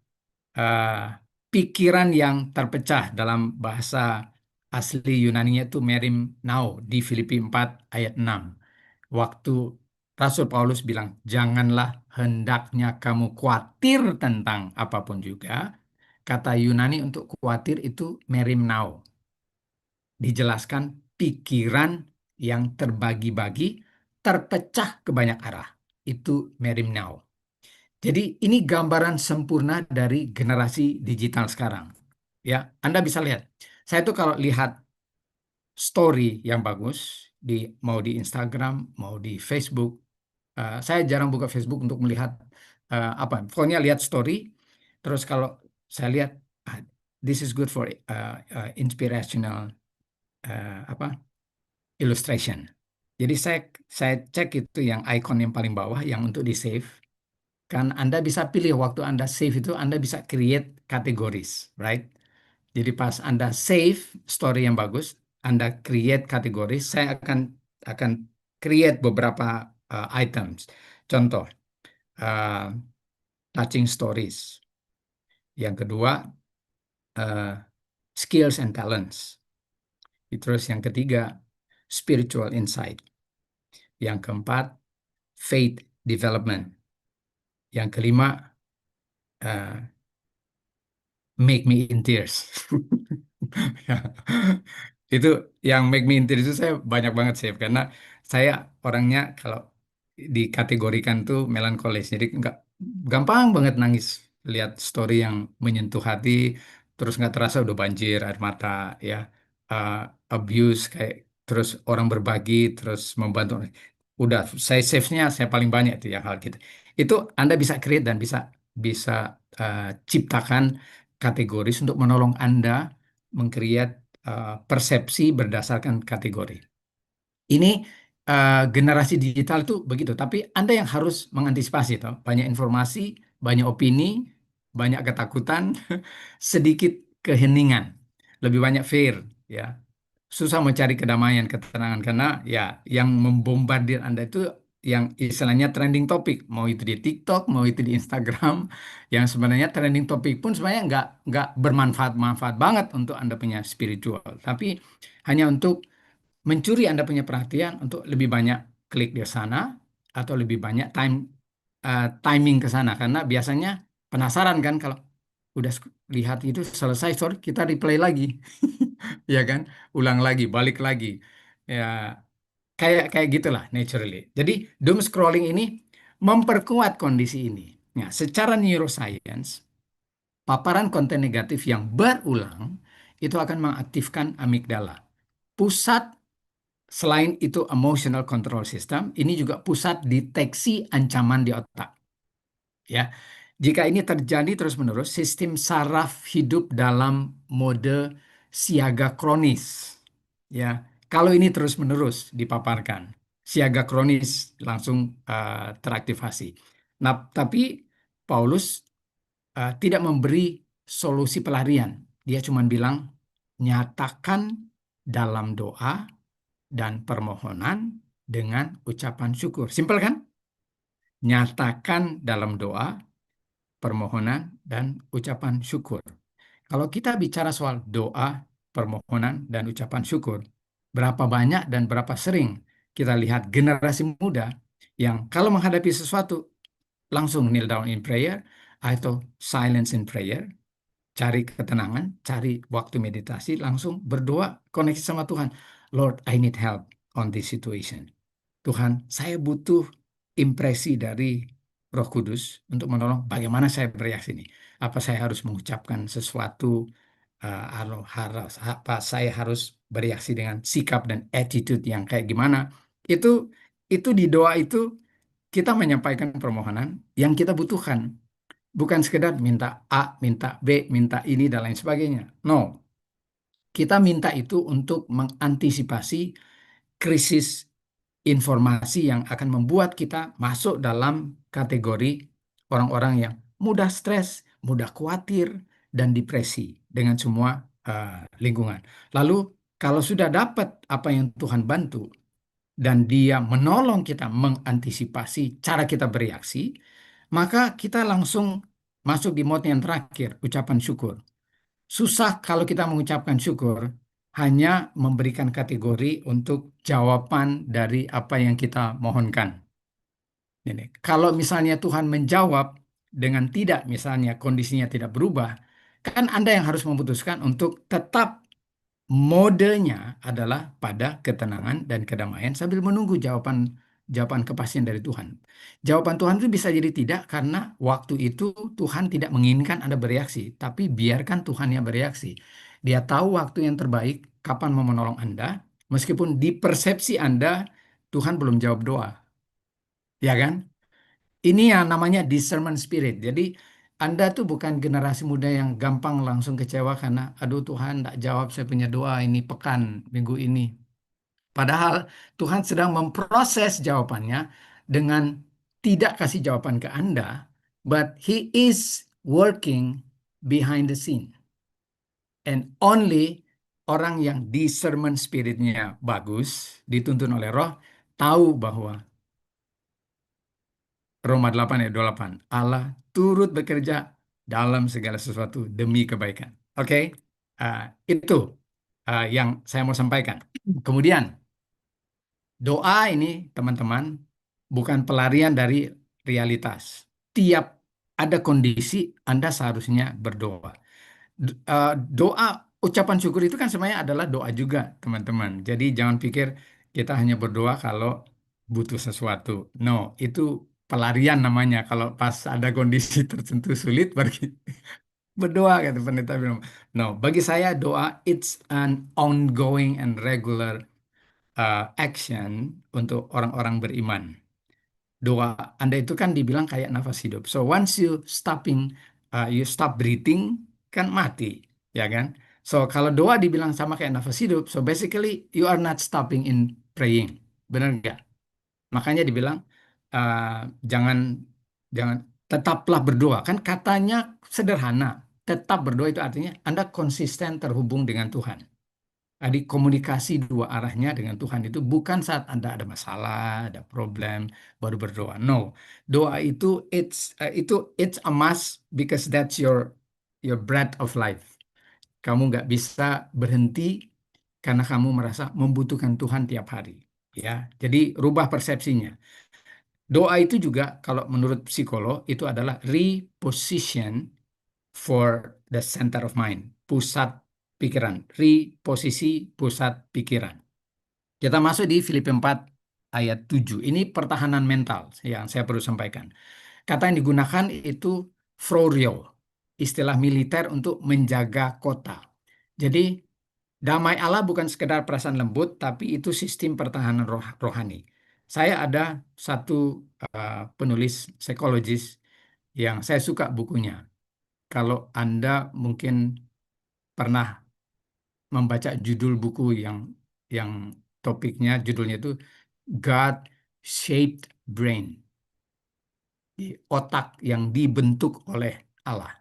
Eh, Pikiran yang terpecah dalam bahasa asli Yunaninya itu merimnao di Filipi 4 ayat 6. Waktu Rasul Paulus bilang, janganlah hendaknya kamu khawatir tentang apapun juga. Kata Yunani untuk khawatir itu merimnao. Dijelaskan pikiran yang terbagi-bagi, terpecah ke banyak arah. Itu merimnao. Jadi ini gambaran sempurna dari generasi digital sekarang. Ya, Anda bisa lihat. Saya tuh kalau lihat story yang bagus mau di Instagram, mau di Facebook, saya jarang buka Facebook untuk melihat apa. Pokoknya lihat story. Terus kalau saya lihat this is good for inspirational apa illustration. Jadi saya cek itu yang icon yang paling bawah yang untuk di save. Kan Anda bisa pilih waktu Anda save itu, Anda bisa create categories, right? Jadi pas Anda save story yang bagus, Anda create categories, saya akan create beberapa items. Contoh, uh, touching stories. Yang kedua, uh, skills and talents. Terus yang ketiga, spiritual insight. Yang keempat, faith development. Yang kelima, uh, make me in tears. Ya. Itu yang make me in tears itu saya banyak banget save karena saya orangnya kalau dikategorikan tuh melankolis. Jadi nggak gampang banget nangis lihat story yang menyentuh hati, terus nggak terasa udah banjir air mata ya. Uh, Abuse kayak terus orang berbagi terus membantu. Udah saya save-nya saya paling banyak tuh ya hal gitu. Itu Anda bisa create dan bisa bisa ciptakan kategoris untuk menolong Anda mengcreate persepsi berdasarkan kategori. Ini generasi digital itu begitu, tapi Anda yang harus mengantisipasi toh. Banyak informasi, banyak opini, banyak ketakutan, sedikit keheningan, lebih banyak fear, ya. Susah mencari kedamaian, ketenangan karena ya yang membombardir Anda itu yang istilahnya trending topik, mau itu di TikTok, mau itu di Instagram, yang sebenarnya trending topik pun sebenarnya nggak bermanfaat banget untuk Anda punya spiritual, tapi hanya untuk mencuri Anda punya perhatian untuk lebih banyak klik di sana atau lebih banyak timing ke sana karena biasanya penasaran kan kalau udah lihat itu selesai sorry kita replay lagi ya kan ulang lagi balik lagi ya kayak gitulah naturally. Jadi doom scrolling ini memperkuat kondisi ini. Nah, secara neuroscience paparan konten negatif yang berulang itu akan mengaktifkan amigdala. Pusat selain itu emotional control system, ini juga pusat deteksi ancaman di otak. Ya, jika ini terjadi terus-menerus, sistem saraf hidup dalam mode siaga kronis. Ya, kalau ini terus-menerus dipaparkan, siaga kronis langsung teraktivasi. Nah, tapi Paulus tidak memberi solusi pelarian. Dia cuma bilang, nyatakan dalam doa dan permohonan dengan ucapan syukur. Simpel kan? Nyatakan dalam doa, permohonan, dan ucapan syukur. Kalau kita bicara soal doa, permohonan, dan ucapan syukur, berapa banyak dan berapa sering kita lihat generasi muda yang kalau menghadapi sesuatu langsung kneel down in prayer atau silence in prayer, cari ketenangan, cari waktu meditasi, langsung berdoa, koneksi sama Tuhan. Lord, I need help on this situation. Tuhan, saya butuh impresi dari Roh Kudus untuk menolong bagaimana saya bereaksi ini. Apa saya harus mengucapkan sesuatu, atau apa saya harus bereaksi dengan sikap dan attitude yang kayak gimana? Itu itu di doa itu kita menyampaikan permohonan yang kita butuhkan. Bukan sekedar minta A, minta B, minta ini, dan lain sebagainya. No, kita minta itu untuk mengantisipasi krisis informasi yang akan membuat kita masuk dalam kategori orang-orang yang mudah stres, mudah khawatir, dan depresi dengan semua lingkungan. Lalu, kalau sudah dapat apa yang Tuhan bantu, dan Dia menolong kita mengantisipasi cara kita bereaksi, maka kita langsung masuk di mode yang terakhir, ucapan syukur. Susah kalau kita mengucapkan syukur, hanya memberikan kategori untuk jawaban dari apa yang kita mohonkan. Ini, kalau misalnya Tuhan menjawab dengan tidak, misalnya kondisinya tidak berubah, kan Anda yang harus memutuskan untuk tetap modenya adalah pada ketenangan dan kedamaian sambil menunggu jawaban kepastian dari Tuhan. Jawaban Tuhan itu bisa jadi tidak karena waktu itu Tuhan tidak menginginkan Anda bereaksi, tapi biarkan Tuhan yang bereaksi. Dia tahu waktu yang terbaik, kapan mau menolong Anda, meskipun di persepsi Anda Tuhan belum jawab doa. Ya kan? Ini yang namanya discernment spirit. Jadi Anda tuh bukan generasi muda yang gampang langsung kecewa karena aduh Tuhan tidak jawab saya punya doa ini pekan minggu ini. Padahal Tuhan sedang memproses jawabannya dengan tidak kasih jawaban ke Anda, but He is working behind the scene. And only orang yang discernment spiritnya bagus, dituntun oleh Roh, tahu bahwa Roma 8 ayat 28. Allah turut bekerja dalam segala sesuatu demi kebaikan. Oke? Itu yang saya mau sampaikan. Kemudian, doa ini teman-teman bukan pelarian dari realitas. Tiap ada kondisi Anda seharusnya berdoa. Doa, ucapan syukur itu kan sebenarnya adalah doa juga teman-teman. Jadi jangan pikir kita hanya berdoa kalau butuh sesuatu. No, itu pelarian namanya. Kalau pas ada kondisi tertentu sulit baru berdoa kata pendeta bilang. No, bagi saya doa it's an ongoing and regular action untuk orang-orang beriman. Doa Anda itu kan dibilang kayak nafas hidup. So once you stop breathing, kan mati, ya kan? So kalau doa dibilang sama kayak nafas hidup, so basically you are not stopping in praying, benar nggak? Makanya dibilang uh, jangan jangan tetaplah berdoa. Kan katanya sederhana. Tetap berdoa itu artinya Anda konsisten terhubung dengan Tuhan. Jadi komunikasi dua arahnya dengan Tuhan itu bukan saat Anda ada masalah, ada problem, baru berdoa. No, doa itu it's a must because that's your breath of life. Kamu nggak bisa berhenti karena kamu merasa membutuhkan Tuhan tiap hari. Ya, jadi rubah persepsinya. Doa itu juga kalau menurut psikolog itu adalah reposition for the center of mind, pusat pikiran, reposisi pusat pikiran. Kita masuk di Filipi 4 ayat 7. Ini pertahanan mental yang saya perlu sampaikan. Kata yang digunakan itu frorio, istilah militer untuk menjaga kota. Jadi damai Allah bukan sekedar perasaan lembut, tapi itu sistem pertahanan rohani. Saya ada satu penulis psikologis yang saya suka bukunya. Kalau Anda mungkin pernah membaca judul buku yang topiknya, judulnya itu God-Shaped Brain. Di otak yang dibentuk oleh Allah.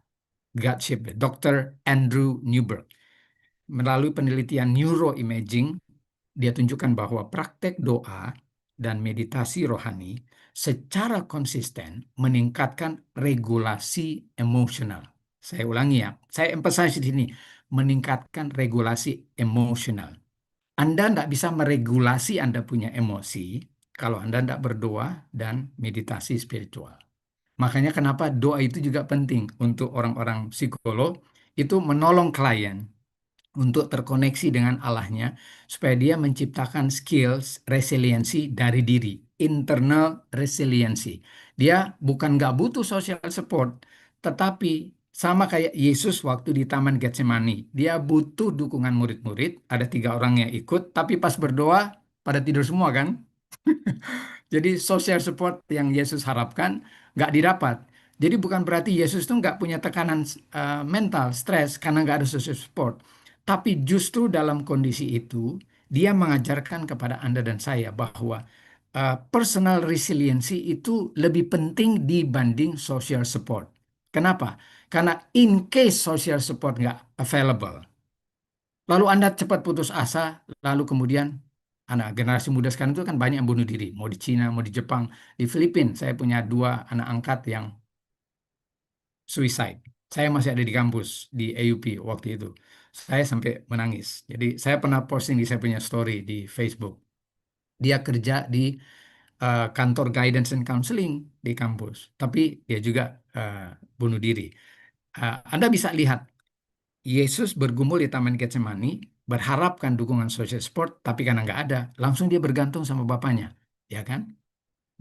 God-shaped, Dr. Andrew Newberg. Melalui penelitian neuroimaging, dia tunjukkan bahwa praktek doa dan meditasi rohani secara konsisten meningkatkan regulasi emosional. Saya ulangi ya, saya emphasize di sini, meningkatkan regulasi emosional. Anda tidak bisa meregulasi Anda punya emosi kalau Anda tidak berdoa dan meditasi spiritual. Makanya kenapa doa itu juga penting untuk orang-orang psikolog, itu menolong klien untuk terkoneksi dengan Allahnya supaya dia menciptakan skills resiliensi dari diri, internal resiliency. Dia bukan nggak butuh social support, tetapi sama kayak Yesus waktu di Taman Getsemani, dia butuh dukungan murid-murid, ada 3 orang yang ikut, tapi pas berdoa pada tidur semua kan? Jadi social support yang Yesus harapkan nggak didapat. Jadi bukan berarti Yesus itu nggak punya tekanan mental, stres karena nggak ada social support. Tapi justru dalam kondisi itu, dia mengajarkan kepada Anda dan saya bahwa personal resiliency itu lebih penting dibanding social support. Kenapa? Karena in case social support nggak available, lalu Anda cepat putus asa, lalu kemudian anak generasi muda sekarang itu kan banyak yang bunuh diri, mau di Cina, mau di Jepang, di Filipina. Saya punya 2 anak angkat yang suicide. Saya masih ada di kampus di AUP waktu itu. Saya sampai menangis. Jadi saya pernah posting di saya punya story di Facebook. Dia kerja di kantor guidance and counseling di kampus, tapi dia juga eh, bunuh diri. Anda bisa lihat Yesus bergumul di Taman Getsemani, berharapkan dukungan social support, tapi karena nggak ada, langsung dia bergantung sama Bapaknya, ya kan?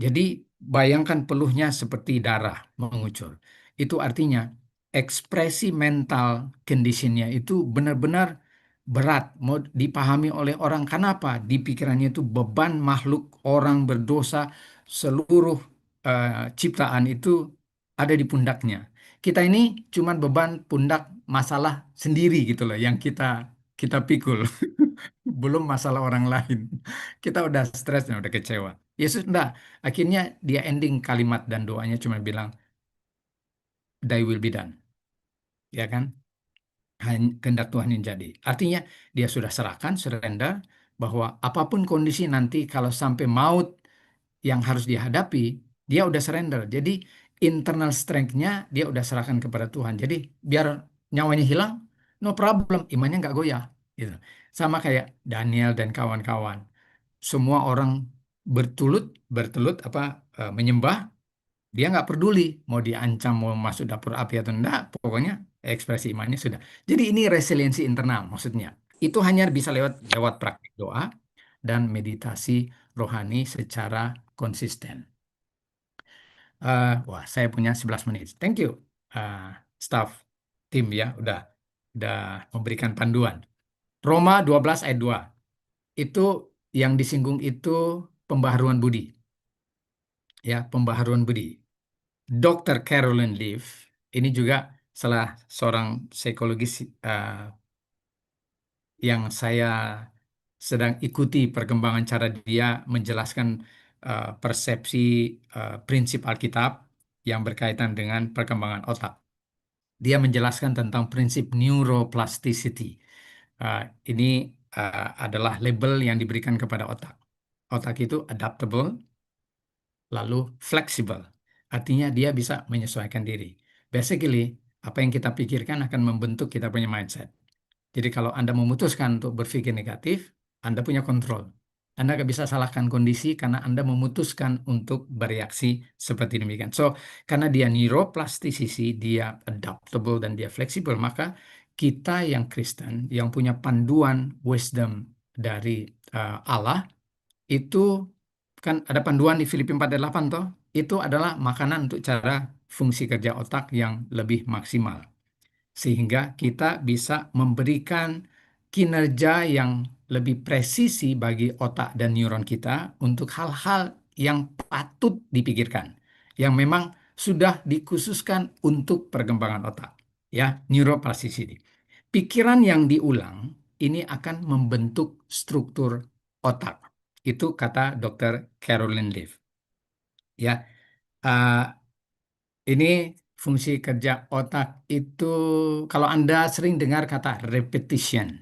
Jadi bayangkan peluhnya seperti darah mengucur. Itu artinya ekspresi mental conditionnya itu benar-benar berat, mau dipahami oleh orang. Kenapa? Di pikirannya itu beban makhluk orang berdosa, seluruh ciptaan itu ada di pundaknya. Kita ini cuman beban pundak masalah sendiri gitu loh yang kita kita pikul. Belum masalah orang lain. Kita udah stres dan udah kecewa. Yesus enggak. Akhirnya dia ending kalimat dan doanya cuma bilang, Thy will be done. Ya kan? Kehendak Tuhan yang jadi. Artinya dia sudah serahkan, surrender, bahwa apapun kondisi nanti kalau sampai maut yang harus dihadapi, dia udah surrender. Jadi internal strength-nya dia udah serahkan kepada Tuhan. Jadi biar nyawanya hilang, no problem, imannya nggak goyah. Gitu. Sama kayak Daniel dan kawan-kawan. Semua orang bertulut, bertelut apa menyembah, dia nggak peduli mau diancam, mau masuk dapur api atau enggak, pokoknya ekspresi imannya sudah. Jadi ini resiliensi internal maksudnya. Itu hanya bisa lewat lewat praktik doa dan meditasi rohani secara konsisten. Wah, saya punya 11 menit. Thank you, uh, staff tim ya, udah memberikan panduan. Roma 12 ayat 2. Itu yang disinggung itu pembaharuan budi. Ya, pembaharuan budi. Dr. Carolyn Leaf ini juga salah seorang psikologis yang saya sedang ikuti perkembangan cara dia menjelaskan persepsi prinsip Alkitab yang berkaitan dengan perkembangan otak. Dia menjelaskan tentang prinsip neuroplasticity. Ini adalah label yang diberikan kepada otak. Otak itu adaptable, lalu fleksibel. Artinya dia bisa menyesuaikan diri. Basically, apa yang kita pikirkan akan membentuk kita punya mindset. Jadi kalau Anda memutuskan untuk berpikir negatif, Anda punya kontrol. Anda nggak bisa salahkan kondisi karena Anda memutuskan untuk bereaksi seperti demikian. So, karena dia neuroplasticity, dia adaptable dan dia fleksibel, maka kita yang Kristen, yang punya panduan wisdom dari Allah, itu kan ada panduan di Filipi 4:8 toh, itu adalah makanan untuk cara fungsi kerja otak yang lebih maksimal. Sehingga kita bisa memberikan kinerja yang lebih presisi bagi otak dan neuron kita untuk hal-hal yang patut dipikirkan, yang memang sudah dikhususkan untuk perkembangan otak. Ya, neuroplasticity. Pikiran yang diulang ini akan membentuk struktur otak. Itu kata Dr. Carolyn Leaf. Ya, uh, ini fungsi kerja otak itu, kalau Anda sering dengar kata repetition,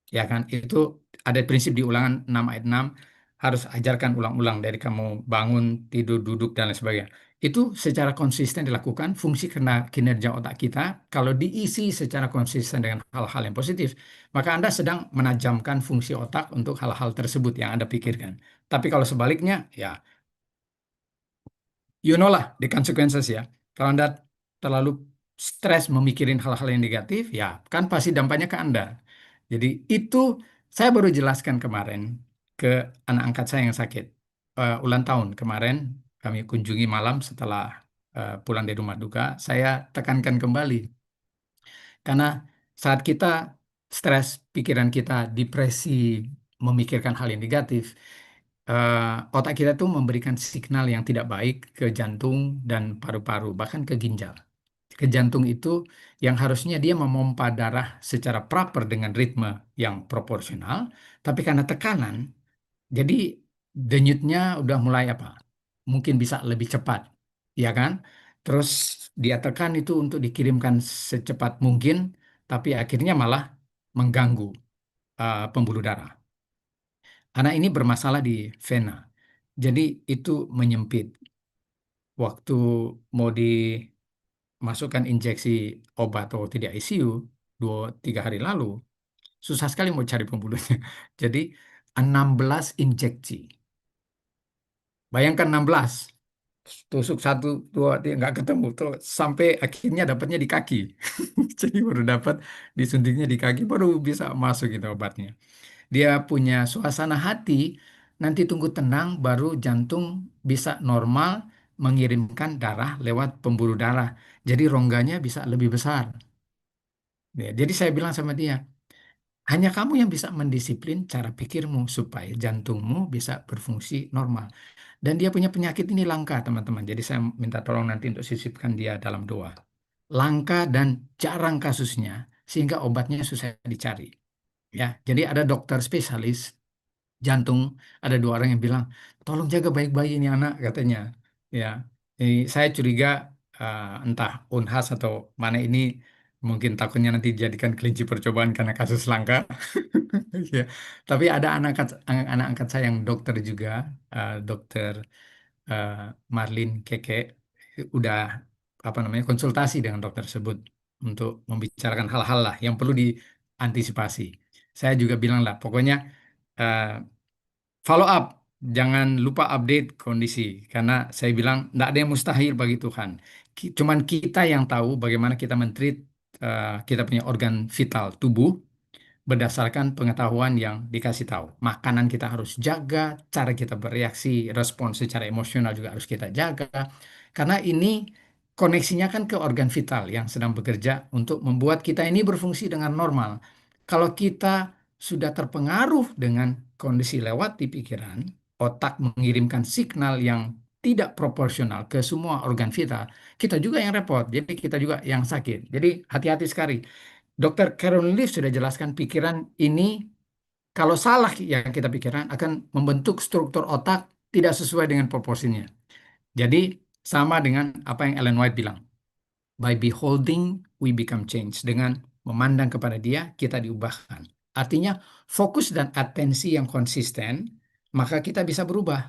ya kan? Itu ada prinsip di Ulangan 6 ayat 6, harus ajarkan ulang-ulang dari kamu bangun, tidur, duduk, dan lain sebagainya. Itu secara konsisten dilakukan, fungsi kinerja otak kita, kalau diisi secara konsisten dengan hal-hal yang positif, maka Anda sedang menajamkan fungsi otak untuk hal-hal tersebut yang Anda pikirkan. Tapi kalau sebaliknya, ya you know lah the consequences ya. Kalau Anda terlalu stres memikirin hal-hal yang negatif, ya kan pasti dampaknya ke Anda. Jadi itu saya baru jelaskan kemarin ke anak angkat saya yang sakit. Ulang tahun kemarin kami kunjungi malam setelah pulang dari rumah duka, saya tekankan kembali. Karena saat kita stres, pikiran kita depresi, memikirkan hal yang negatif, otak kita tuh memberikan signal yang tidak baik ke jantung dan paru-paru, bahkan ke ginjal. Ke jantung itu yang harusnya dia memompa darah secara proper dengan ritme yang proporsional, tapi karena tekanan, jadi denyutnya udah mulai apa? Mungkin bisa lebih cepat, ya kan? Terus dia tekan itu untuk dikirimkan secepat mungkin, tapi akhirnya malah mengganggu pembuluh darah. Anak ini bermasalah di vena. Jadi itu menyempit. Waktu mau dimasukkan injeksi obat atau tidak ICU 2-3 hari lalu, susah sekali mau cari pembuluhnya. Jadi 16 injeksi. Bayangkan 16. Tusuk 1, 2, 3, nggak ketemu. Tuh, sampai akhirnya dapatnya di kaki. Jadi baru dapat disuntiknya di kaki, baru bisa masuk gitu obatnya. Dia punya suasana hati, nanti tunggu tenang, baru jantung bisa normal mengirimkan darah lewat pembuluh darah. Jadi rongganya bisa lebih besar. Ya, jadi saya bilang sama dia, hanya kamu yang bisa mendisiplin cara pikirmu supaya jantungmu bisa berfungsi normal. Dan dia punya penyakit ini langka, teman-teman. Jadi saya minta tolong nanti untuk sisipkan dia dalam doa. Langka dan jarang kasusnya, sehingga obatnya susah dicari. Ya, jadi ada dokter spesialis jantung, ada 2 orang yang bilang, tolong jaga baik-baik ini anak, katanya. Ya, jadi saya curiga entah Unhas atau mana ini mungkin takutnya nanti dijadikan kelinci percobaan karena kasus langka. Ya. Tapi ada anak angkat saya yang dokter juga, dokter eh, Marlin Keke, udah apa namanya konsultasi dengan dokter tersebut untuk membicarakan hal-hal lah yang perlu diantisipasi. Saya juga bilang lah, pokoknya eh, follow up, jangan lupa update kondisi, karena saya bilang tidak ada yang mustahil bagi Tuhan. Cuman kita yang tahu bagaimana kita mentreat kita punya organ vital tubuh berdasarkan pengetahuan yang dikasih tahu. Makanan kita harus jaga, cara kita bereaksi, respon secara emosional juga harus kita jaga. Karena ini koneksinya kan ke organ vital yang sedang bekerja untuk membuat kita ini berfungsi dengan normal. Kalau kita sudah terpengaruh dengan kondisi lewat di pikiran, otak mengirimkan signal yang tidak proporsional ke semua organ vital, kita juga yang repot. Jadi kita juga yang sakit. Jadi hati-hati sekali. Dr. Carol Leaf sudah jelaskan pikiran ini kalau salah yang kita pikirkan akan membentuk struktur otak tidak sesuai dengan proporsinya. Jadi sama dengan apa yang Ellen White bilang. By beholding, we become changed. Dengan memandang kepada dia, kita diubahkan. Artinya fokus dan atensi yang konsisten, maka kita bisa berubah.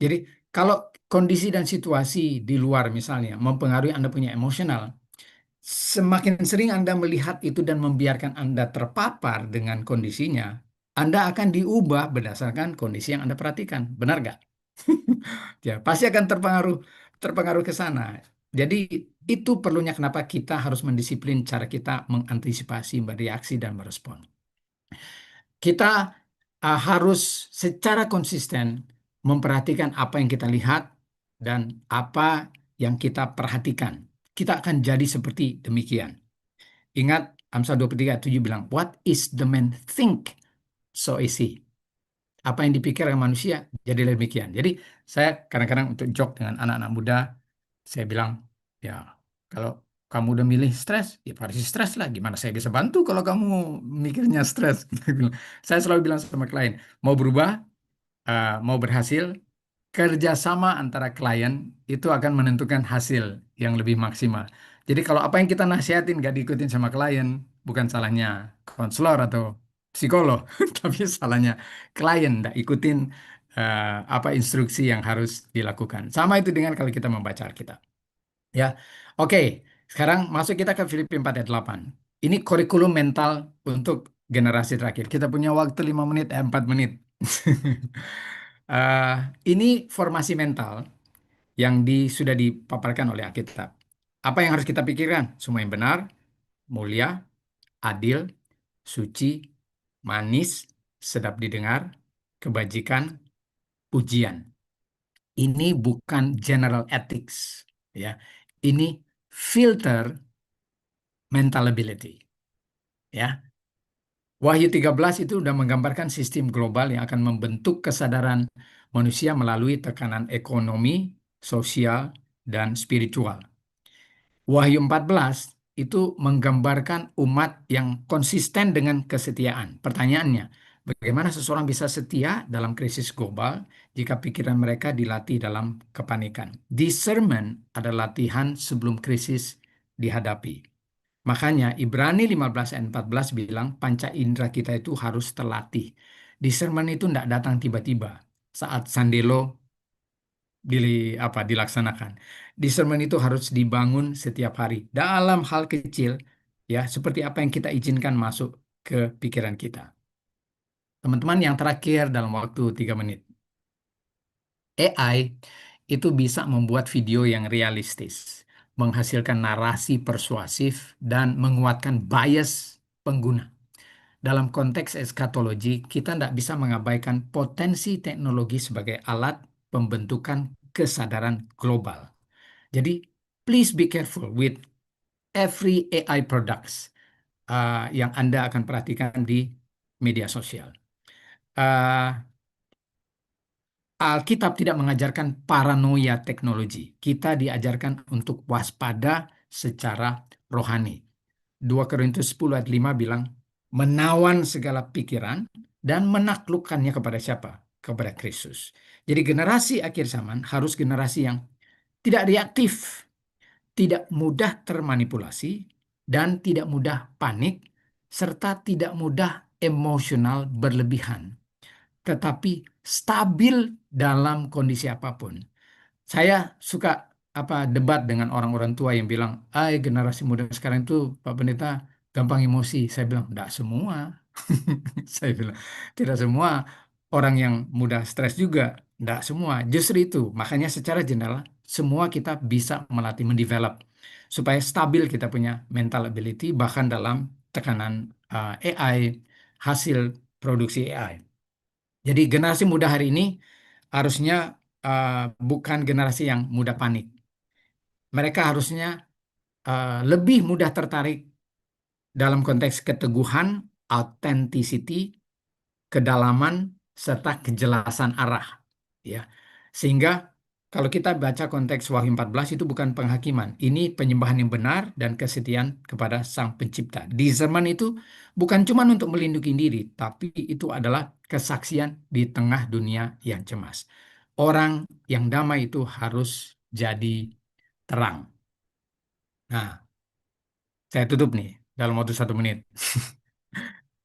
Jadi kalau kondisi dan situasi di luar misalnya mempengaruhi Anda punya emosional, semakin sering Anda melihat itu dan membiarkan Anda terpapar dengan kondisinya, Anda akan diubah berdasarkan kondisi yang Anda perhatikan. Benar nggak? Ya, pasti akan terpengaruh ke sana. Jadi itu perlunya kenapa kita harus mendisiplin cara kita mengantisipasi, bereaksi, dan merespon. Kita harus secara konsisten memperhatikan apa yang kita lihat dan apa yang kita perhatikan. Kita akan jadi seperti demikian. Ingat Amsal 23:7 bilang, what is the man think, so is he. Apa yang dipikirkan manusia, jadilah demikian. Jadi saya kadang-kadang untuk joke dengan anak-anak muda, saya bilang, ya kalau kamu udah milih stres, ya pasti stres lah. Gimana saya bisa bantu kalau kamu mikirnya stres? Saya selalu bilang sama klien, mau berubah, mau berhasil, kerjasama antara klien itu akan menentukan hasil yang lebih maksimal. Jadi kalau apa yang kita nasihatin nggak diikutin sama klien, bukan salahnya konselor atau psikolog, tapi salahnya klien nggak ikutin apa instruksi yang harus dilakukan. Sama itu dengan kalau kita membaca Alkitab. Ya, oke. Sekarang masuk kita ke Filipi 4 ayat 8. Ini kurikulum mental untuk generasi terakhir. Kita punya waktu 5 menit, 4 menit. Eh, ini formasi mental yang sudah dipaparkan oleh Alkitab. Apa yang harus kita pikirkan? Semua yang benar, mulia, adil, suci, manis, sedap didengar, kebajikan, pujian. Ini bukan general ethics, ya. Ini filter mental ability, ya. Wahyu 13 itu sudah menggambarkan sistem global yang akan membentuk kesadaran manusia melalui tekanan ekonomi, sosial, dan spiritual. Wahyu 14 itu menggambarkan umat yang konsisten dengan kesetiaan. Pertanyaannya, bagaimana seseorang bisa setia dalam krisis global jika pikiran mereka dilatih dalam kepanikan? Discernment adalah latihan sebelum krisis dihadapi. Makanya Ibrani 15 ayat 14 bilang panca indera kita itu harus terlatih. Discernment itu tidak datang tiba-tiba saat Sandelo dilaksanakan. Discernment itu harus dibangun setiap hari dalam hal kecil, ya, seperti apa yang kita izinkan masuk ke pikiran kita. Teman-teman, yang terakhir dalam waktu 3 menit. AI itu bisa membuat video yang realistis, menghasilkan narasi persuasif, dan menguatkan bias pengguna. Dalam konteks eskatologi, kita tidak bisa mengabaikan potensi teknologi sebagai alat pembentukan kesadaran global. Jadi, please be careful with every AI products yang Anda akan perhatikan di media sosial. Alkitab tidak mengajarkan paranoia teknologi. Kita diajarkan untuk waspada secara rohani. 2 Korintus 10 ayat 5 bilang, menawan segala pikiran dan menaklukkannya kepada siapa? Kepada Kristus. Jadi generasi akhir zaman harus generasi yang tidak reaktif, tidak mudah termanipulasi, dan tidak mudah panik, serta tidak mudah emosional berlebihan, tetapi stabil dalam kondisi apapun. Saya suka debat dengan orang-orang tua yang bilang, generasi muda sekarang itu Pak Pendeta gampang emosi. Saya bilang, tidak semua. Saya bilang, tidak semua orang yang mudah stres juga. Tidak semua. Justru itu, makanya secara general, semua kita bisa melatih, mendevelop. Supaya stabil kita punya mental ability, bahkan dalam tekanan AI, hasil produksi AI. Jadi generasi muda hari ini harusnya bukan generasi yang mudah panik. Mereka harusnya lebih mudah tertarik dalam konteks keteguhan, authenticity, kedalaman, serta kejelasan arah. Ya, sehingga kalau kita baca konteks Wahyu 14 itu bukan penghakiman. Ini penyembahan yang benar dan kesetiaan kepada Sang Pencipta. Discernment itu bukan cuma untuk melindungi diri, tapi itu adalah kesaksian di tengah dunia yang cemas. Orang yang damai itu harus jadi terang. Nah, saya tutup nih dalam waktu 1 menit.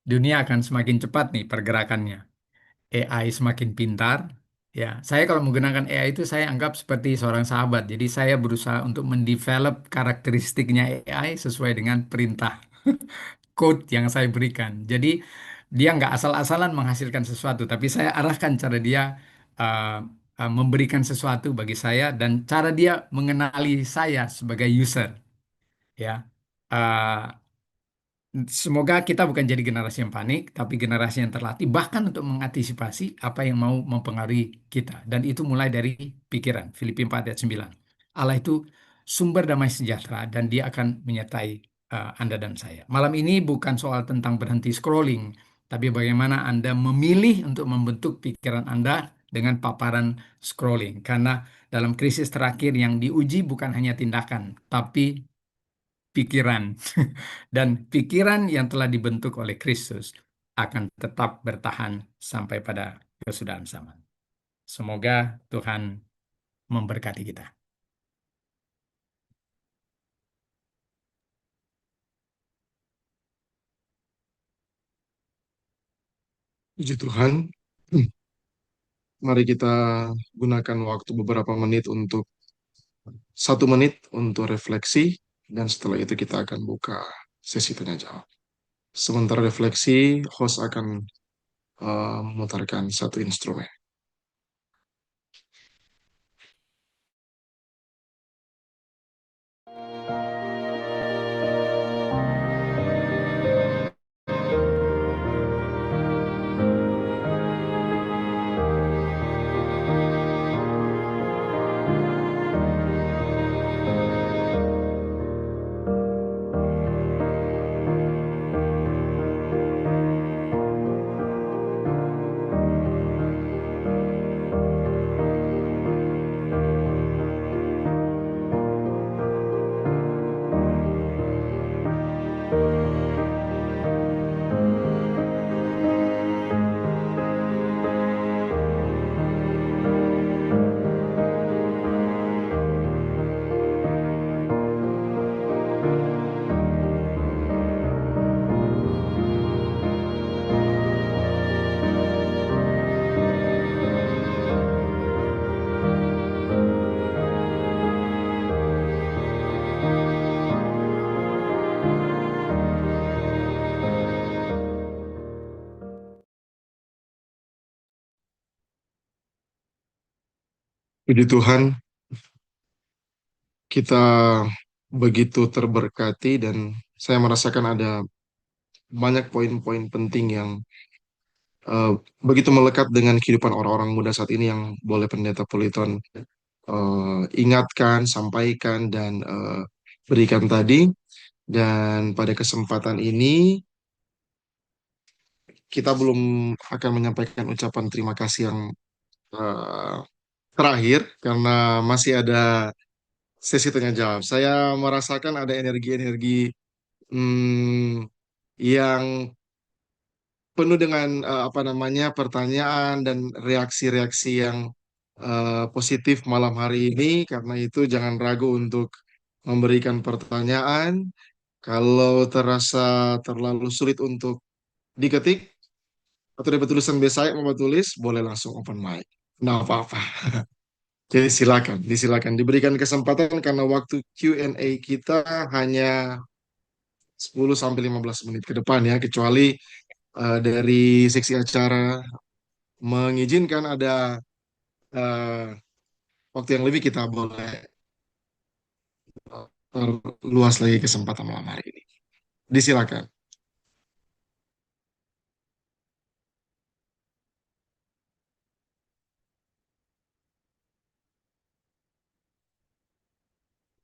Dunia akan semakin cepat nih pergerakannya. AI semakin pintar. Ya, saya kalau menggunakan AI itu saya anggap seperti seorang sahabat. Jadi saya berusaha untuk mendevelop karakteristiknya AI sesuai dengan perintah code yang saya berikan. Jadi dia nggak asal-asalan menghasilkan sesuatu, tapi saya arahkan cara dia uh, memberikan sesuatu bagi saya dan cara dia mengenali saya sebagai user. Ya, Uh, semoga kita bukan jadi generasi yang panik, tapi generasi yang terlatih, bahkan untuk mengantisipasi apa yang mau mempengaruhi kita. Dan itu mulai dari pikiran. Filipi 4 ayat 9. Allah itu sumber damai sejahtera dan dia akan menyertai Anda dan saya. Malam ini bukan soal tentang berhenti scrolling, tapi bagaimana Anda memilih untuk membentuk pikiran Anda dengan paparan scrolling. Karena dalam krisis terakhir yang diuji bukan hanya tindakan, tapi pikiran. Dan pikiran yang telah dibentuk oleh Kristus akan tetap bertahan sampai pada kesudahan zaman. Semoga Tuhan memberkati kita. Puji Tuhan. Mari kita gunakan waktu beberapa menit untuk 1 menit untuk refleksi, dan setelah itu kita akan buka sesi tanya jawab. Sementara refleksi, host akan memutarkan satu instrumen. Puji Tuhan, kita begitu terberkati dan saya merasakan ada banyak poin-poin penting yang eh, begitu melekat dengan kehidupan orang-orang muda saat ini yang boleh Pendeta Politon ingatkan, sampaikan, dan berikan tadi. Dan pada kesempatan ini, kita belum akan menyampaikan ucapan terima kasih yang eh, terakhir, karena masih ada sesi tanya jawab. Saya merasakan ada energi-energi yang penuh dengan apa namanya pertanyaan dan reaksi-reaksi yang positif malam hari ini. Karena itu jangan ragu untuk memberikan pertanyaan. Kalau terasa terlalu sulit untuk diketik atau dapat tulisan biasa mau tulis, boleh langsung open mic. Nah, apa-apa. Jadi silakan, disilakan diberikan kesempatan karena waktu Q&A kita hanya 10 sampai 15 menit ke depan ya, kecuali dari seksi acara mengizinkan ada eh, waktu yang lebih, kita boleh luas lagi kesempatan malam hari ini. Disilakan.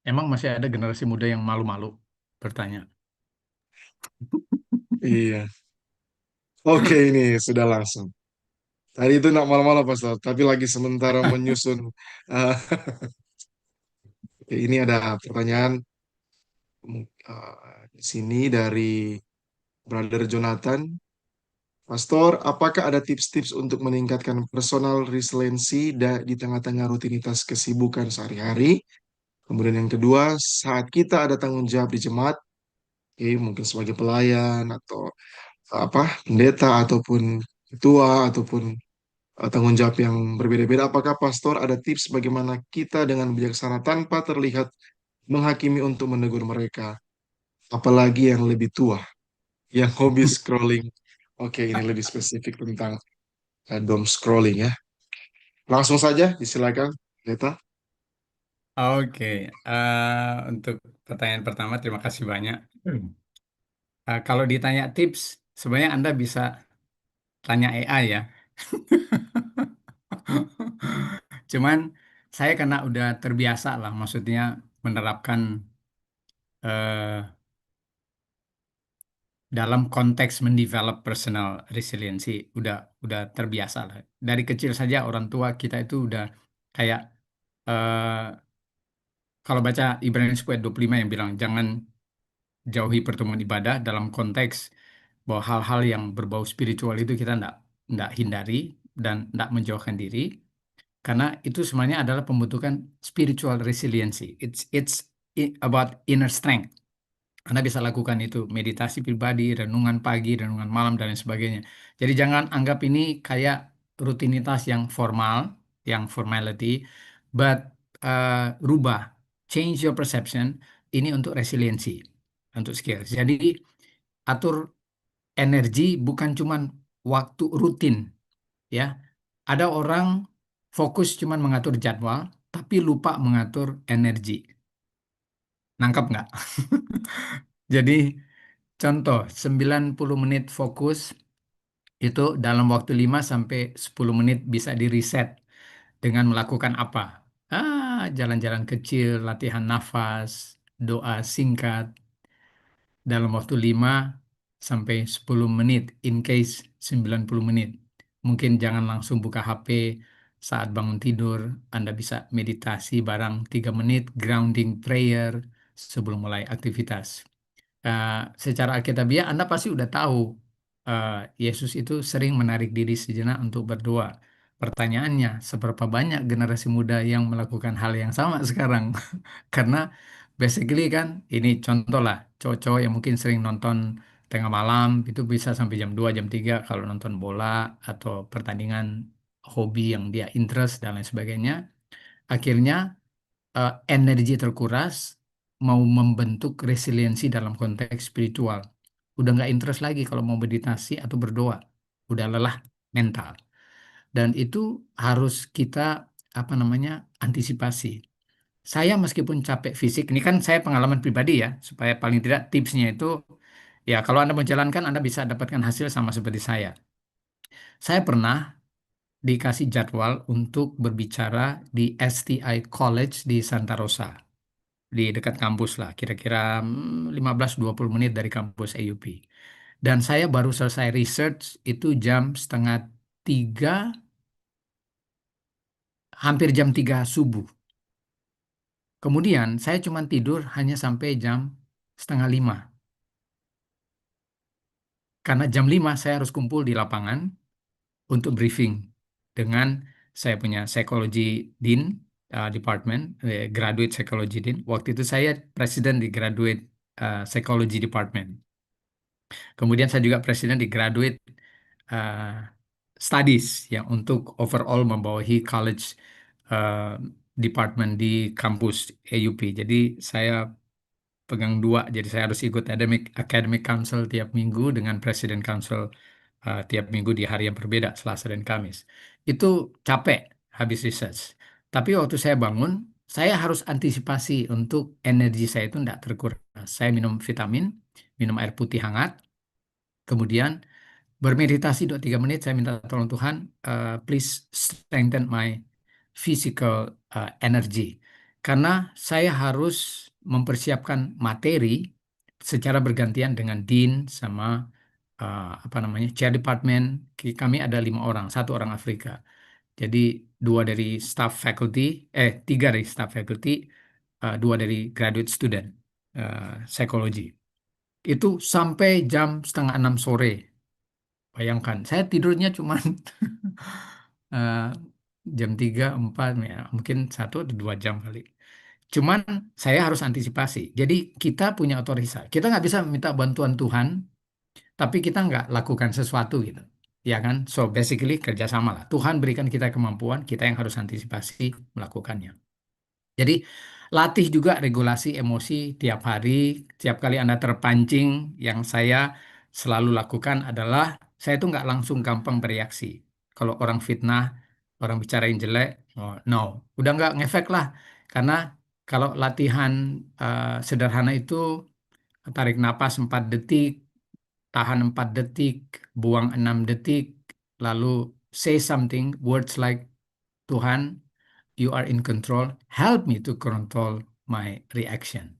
Emang masih ada generasi muda yang malu-malu bertanya. Iya. Oke, ini sudah langsung. Tadi itu nak malam-malam Pastor, tapi lagi sementara menyusun. eh, ini ada pertanyaan di sini dari Brother Jonathan. Pastor, apakah ada tips-tips untuk meningkatkan personal resiliency di tengah-tengah rutinitas kesibukan sehari-hari? Kemudian yang kedua, saat kita ada tanggung jawab di jemaat, mungkin sebagai pelayan atau apa, pendeta ataupun ketua ataupun tanggung jawab yang berbeda-beda, apakah pastor ada tips bagaimana kita dengan bijaksana tanpa terlihat menghakimi untuk menegur mereka, apalagi yang lebih tua, yang hobi scrolling? Oke, ini lebih spesifik tentang dom scrolling ya. Langsung saja, disilakan, Pendeta. Oke, untuk pertanyaan pertama, terima kasih banyak. Kalau ditanya tips, sebenarnya Anda bisa tanya AI ya. Cuman saya karena udah terbiasa lah, maksudnya menerapkan eh, dalam konteks mendevelop personal resiliency, udah terbiasa lah. Dari kecil saja orang tua kita itu udah kayak eh, kalau baca Ibrani 10 ayat 25 yang bilang jangan jauhi pertemuan ibadah dalam konteks bahwa hal-hal yang berbau spiritual itu kita ndak hindari dan ndak menjauhkan diri. Karena itu sebenarnya adalah pembentukan spiritual resiliency. About inner strength. Anda bisa lakukan itu, meditasi pribadi, renungan pagi, renungan malam, dan lain sebagainya. Jadi jangan anggap ini kayak rutinitas yang formal, yang formality, but rubah, change your perception, ini untuk resiliensi, untuk skill. Jadi atur energi bukan cuman waktu rutin, ya. Ada orang fokus cuman mengatur jadwal, tapi lupa mengatur energi. Nangkap nggak? Jadi contoh, 90 menit fokus itu dalam waktu 5 sampai 10 menit bisa di reset dengan melakukan apa? Jalan-jalan kecil, latihan nafas, doa singkat dalam waktu 5 sampai 10 menit in case 90 menit. Mungkin jangan langsung buka HP saat bangun tidur. Anda bisa meditasi barang 3 menit, grounding prayer sebelum mulai aktivitas. Secara alkitabiah Anda pasti udah tahu eh, Yesus itu sering menarik diri sejenak untuk berdoa. Pertanyaannya, seberapa banyak generasi muda yang melakukan hal yang sama sekarang? Karena basically kan ini contoh lah, cowok-cowok yang mungkin sering nonton tengah malam itu bisa sampai jam 2 jam 3 kalau nonton bola atau pertandingan hobi yang dia interest dan lain sebagainya. Akhirnya energi terkuras mau membentuk resiliensi dalam konteks spiritual. Udah nggak interest lagi kalau mau meditasi atau berdoa. Udah lelah mental. Dan itu harus kita apa namanya antisipasi. Saya meskipun capek fisik, ini kan saya pengalaman pribadi ya, supaya paling tidak tipsnya itu ya kalau Anda menjalankan Anda bisa dapatkan hasil sama seperti saya. Saya pernah dikasih jadwal untuk berbicara di STI College di Santa Rosa, di dekat kampus lah, kira-kira 15-20 menit dari kampus AUP. Dan saya baru selesai research itu jam setengah 3, hampir jam 3 subuh. Kemudian saya cuma tidur hanya sampai jam setengah 5. Karena jam 5 saya harus kumpul di lapangan untuk briefing dengan saya punya psikologi dean department, graduate psychology dean. Waktu itu saya presiden di graduate psychology department. Kemudian saya juga presiden di graduate uh, studies yang untuk overall membawahi college uh, department di kampus AUP. Jadi saya pegang dua, jadi saya harus ikut academic council tiap minggu dengan presiden council tiap minggu di hari yang berbeda, Selasa dan Kamis. Itu capek habis research. Tapi waktu saya bangun, saya harus antisipasi untuk energi saya itu tidak terkuras. Saya minum vitamin, minum air putih hangat, kemudian bermeditasi 2-3 menit, saya minta tolong Tuhan, please strengthen my physical energy. Karena saya harus mempersiapkan materi secara bergantian dengan Dean sama apa namanya chair department. Kami ada 5 orang, 1 orang Afrika. Jadi 2 dari staff faculty, 3 dari staff faculty, 2 dari graduate student psikologi. Itu sampai jam setengah 6 sore. Bayangkan, saya tidurnya cuma jam 3, 4, ya, mungkin 1 atau 2 jam kali. Cuman saya harus antisipasi. Jadi kita punya otoritas. Kita nggak bisa minta bantuan Tuhan, tapi kita nggak lakukan sesuatu gitu. Ya kan? So basically kerjasama lah. Tuhan berikan kita kemampuan, kita yang harus antisipasi melakukannya. Jadi latih juga regulasi emosi tiap hari, tiap kali Anda terpancing, yang saya selalu lakukan adalah saya tuh nggak langsung gampang bereaksi. Kalau orang fitnah, orang bicarain jelek, oh, no, udah nggak ngefek lah. Karena kalau latihan sederhana itu tarik napas 4 detik, tahan 4 detik, buang 6 detik, lalu say something, words like Tuhan, you are in control, help me to control my reaction.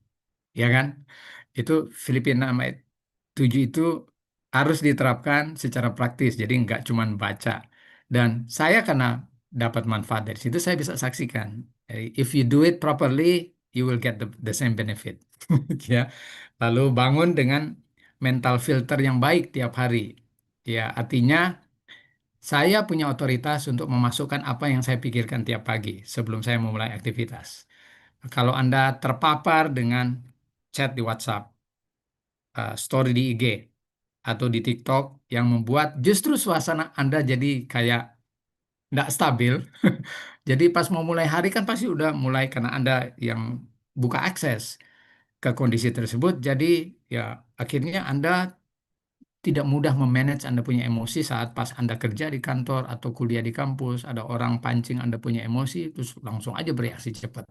Ya kan? Itu Filipina ayat 7 itu harus diterapkan secara praktis. Jadi nggak cuma baca. Dan saya karena dapat manfaat dari situ, saya bisa saksikan. Jadi, if you do it properly, you will get the same benefit. Ya. Lalu bangun dengan mental filter yang baik tiap hari. Ya, artinya Saya punya otoritas untuk memasukkan apa yang saya pikirkan tiap pagi sebelum saya memulai aktivitas. Kalau Anda terpapar dengan chat di WhatsApp, story di IG, atau di TikTok yang membuat justru suasana Anda jadi kayak nggak stabil. Jadi pas mau mulai hari kan pasti udah mulai karena Anda yang buka akses ke kondisi tersebut. Jadi ya akhirnya Anda tidak mudah memanage Anda punya emosi saat pas Anda kerja di kantor atau kuliah di kampus, ada orang pancing Anda punya emosi, terus langsung aja bereaksi cepat,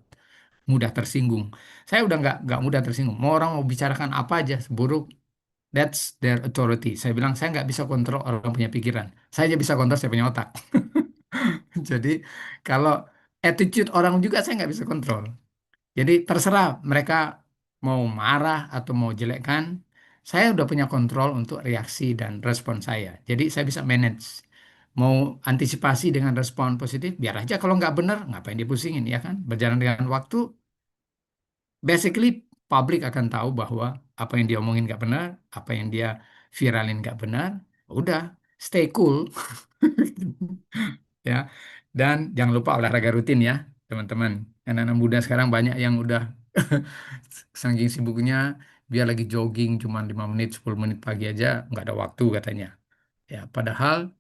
mudah tersinggung. Saya udah nggak mudah tersinggung. Mau orang mau bicarakan apa aja buruk, that's their authority. Saya bilang saya nggak bisa kontrol orang punya pikiran. Saya aja bisa kontrol saya punya otak. Jadi kalau attitude orang juga saya nggak bisa kontrol. Jadi terserah mereka mau marah atau mau jelekkan, saya udah punya kontrol untuk reaksi dan respon saya. Jadi saya bisa manage. Mau antisipasi dengan respon positif, biar aja kalau nggak benar, ngapain dipusingin ya kan? Berjalan dengan waktu, basically publik akan tahu bahwa apa yang dia omongin nggak benar, apa yang dia viralin nggak benar. Udah, stay cool. Ya. Dan jangan lupa olahraga rutin ya, teman-teman. Anak-anak muda sekarang banyak yang udah saking sibuknya dia lagi jogging cuma 5 menit, 10 menit pagi aja nggak ada waktu katanya. Ya, padahal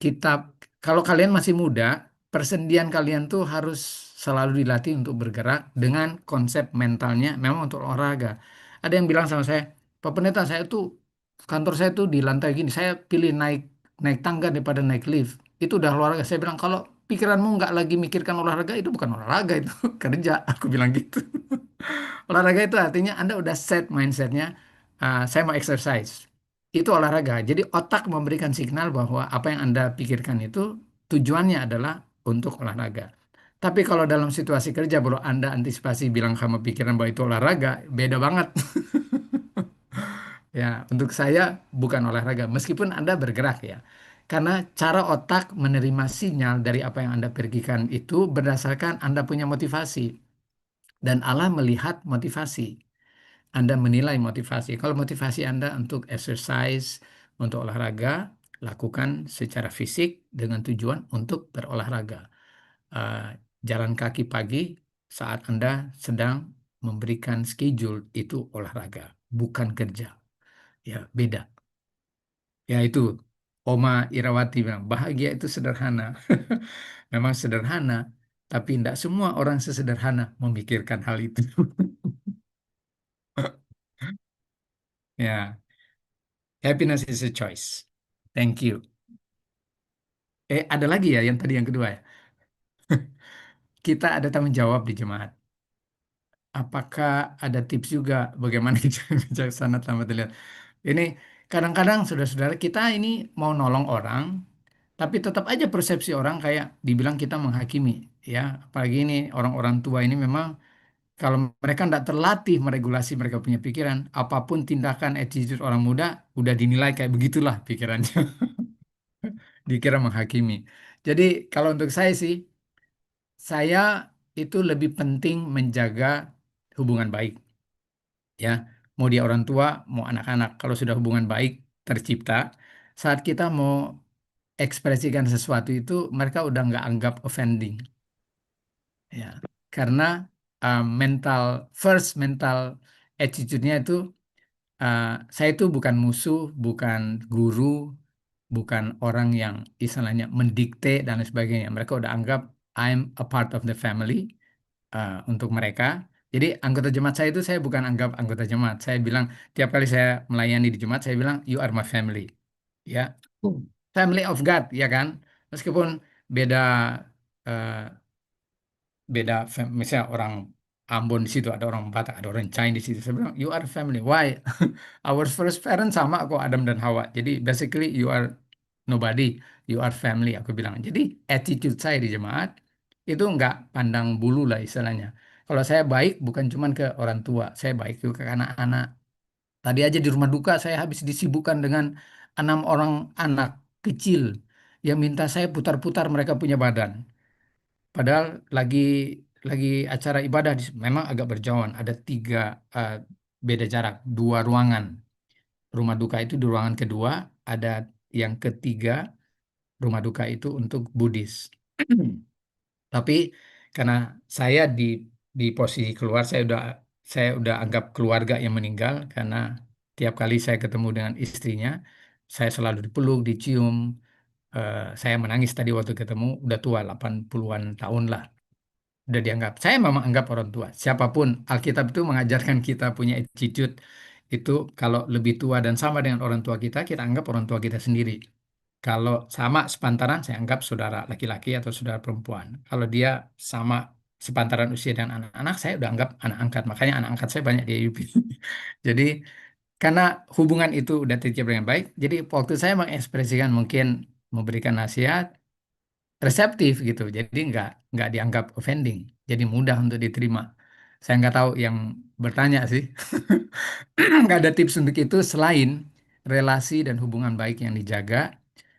kita kalau kalian masih muda, persendian kalian tuh harus selalu dilatih untuk bergerak dengan konsep mentalnya memang untuk olahraga. Ada yang bilang sama saya, Pak Pendeta, saya tuh kantor saya tuh di lantai gini, saya pilih naik naik tangga daripada naik lift. Itu udah olahraga. Saya bilang kalau pikiranmu nggak lagi mikirkan olahraga itu bukan olahraga itu kerja. Aku bilang gitu. Olahraga itu artinya Anda udah set mindsetnya, saya mau exercise. Itu olahraga. Jadi otak memberikan signal bahwa apa yang Anda pikirkan itu tujuannya adalah untuk olahraga. Tapi kalau dalam situasi kerja baru Anda antisipasi bilang sama pikiran bahwa itu olahraga, beda banget. Ya, untuk saya bukan olahraga, meskipun Anda bergerak ya. Karena cara otak menerima sinyal dari apa yang Anda pergikan itu berdasarkan Anda punya motivasi. Dan Allah melihat motivasi. Anda menilai motivasi. Kalau motivasi Anda untuk exercise, untuk olahraga, lakukan secara fisik dengan tujuan untuk berolahraga. Eh, Jalan kaki pagi saat Anda sedang memberikan schedule itu olahraga, bukan kerja. Ya, beda. Ya itu, Oma Irawati bilang, bahagia itu sederhana. Memang sederhana, tapi tidak semua orang sesederhana memikirkan hal itu. Ya, happiness is a choice. Thank you. Ada lagi ya yang tadi yang kedua ya. Kita ada tanggung jawab di jemaat. Apakah ada tips juga bagaimana kita bijaksana tanpa terlihat? Ini kadang-kadang saudara-saudara kita ini mau nolong orang, tapi tetap aja persepsi orang kayak dibilang kita menghakimi. Ya, apalagi ini orang-orang tua ini memang kalau mereka tidak terlatih meregulasi mereka punya pikiran, apapun tindakan attitude orang muda udah dinilai kayak begitulah pikirannya. Dikira menghakimi. Jadi kalau untuk saya sih, saya itu lebih penting menjaga hubungan baik. Ya, mau dia orang tua, mau anak-anak. Kalau sudah hubungan baik tercipta, saat kita mau ekspresikan sesuatu itu, mereka udah nggak anggap offending. Ya, karena mental attitude-nya itu, uh, saya itu bukan musuh, bukan guru, bukan orang yang istilahnya mendikte dan lain sebagainya. Mereka udah anggap I'm a part of the family untuk mereka. Jadi anggota jemaat saya itu saya bukan anggap anggota jemaat. Saya bilang tiap kali saya melayani di jemaat saya bilang you are my family. Ya, family of God ya kan. Meskipun beda eh, misalnya orang Ambon di situ ada orang Batak, ada orang China di situ. Saya bilang you are family. Why? Our first parent sama kok Adam dan Hawa. Jadi basically you are nobody, you are family. Aku bilang. Jadi attitude saya di jemaat itu nggak pandang bulu lah istilahnya. Kalau saya baik bukan cuma ke orang tua, saya baik juga ke anak-anak. Tadi aja di rumah duka saya habis disibukkan dengan 6 orang anak kecil yang minta saya putar-putar mereka punya badan. Padahal lagi acara ibadah memang agak berjauhan. Ada 3 eh, beda jarak, 2 ruangan. Rumah duka itu di ruangan kedua, ada yang ketiga rumah duka itu untuk Buddhis. Tapi karena saya di posisi keluar, saya udah anggap keluarga yang meninggal karena tiap kali saya ketemu dengan istrinya, saya selalu dipeluk, dicium. Saya menangis tadi waktu ketemu, udah tua 80-an tahun lah. Udah dianggap. Saya memang anggap orang tua. Siapapun, Alkitab itu mengajarkan kita punya attitude itu kalau lebih tua dan sama dengan orang tua kita anggap orang tua kita sendiri. Kalau sama sepantaran, saya anggap saudara laki-laki atau saudara perempuan. Kalau dia sama sepantaran usia dengan anak-anak, saya udah anggap anak angkat. Makanya anak angkat saya banyak di IUP. Jadi karena hubungan itu udah tercipta dengan baik, jadi waktu saya mengekspresikan mungkin memberikan nasihat, reseptif gitu. Jadi nggak dianggap offending. Jadi mudah untuk diterima. Saya nggak tahu yang bertanya sih. Nggak ada tips untuk itu selain relasi dan hubungan baik yang dijaga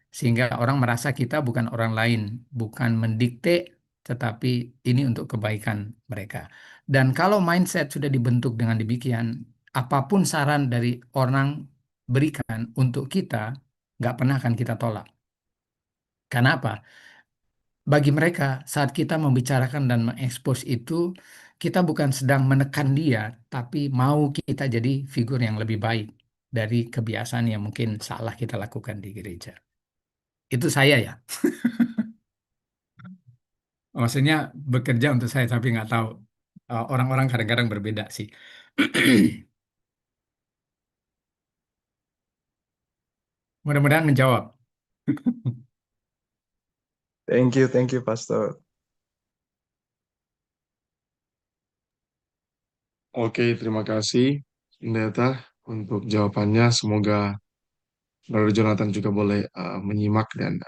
sehingga orang merasa kita bukan orang lain, bukan mendikte, tetapi ini untuk kebaikan mereka. Dan kalau mindset sudah dibentuk dengan demikian, apapun saran dari orang berikan untuk kita, nggak pernah akan kita tolak. Karena apa? Bagi mereka, saat kita membicarakan dan mengekspos itu, kita bukan sedang menekan dia, tapi mau kita jadi figur yang lebih baik dari kebiasaan yang mungkin salah kita lakukan di gereja. Itu saya ya. Maksudnya bekerja untuk saya, tapi nggak tahu. Orang-orang kadang-kadang berbeda sih. Mudah-mudahan menjawab. Thank you, Pastor. Oke, terima kasih Pendeta untuk jawabannya. Semoga Brother Jonathan juga boleh menyimak dan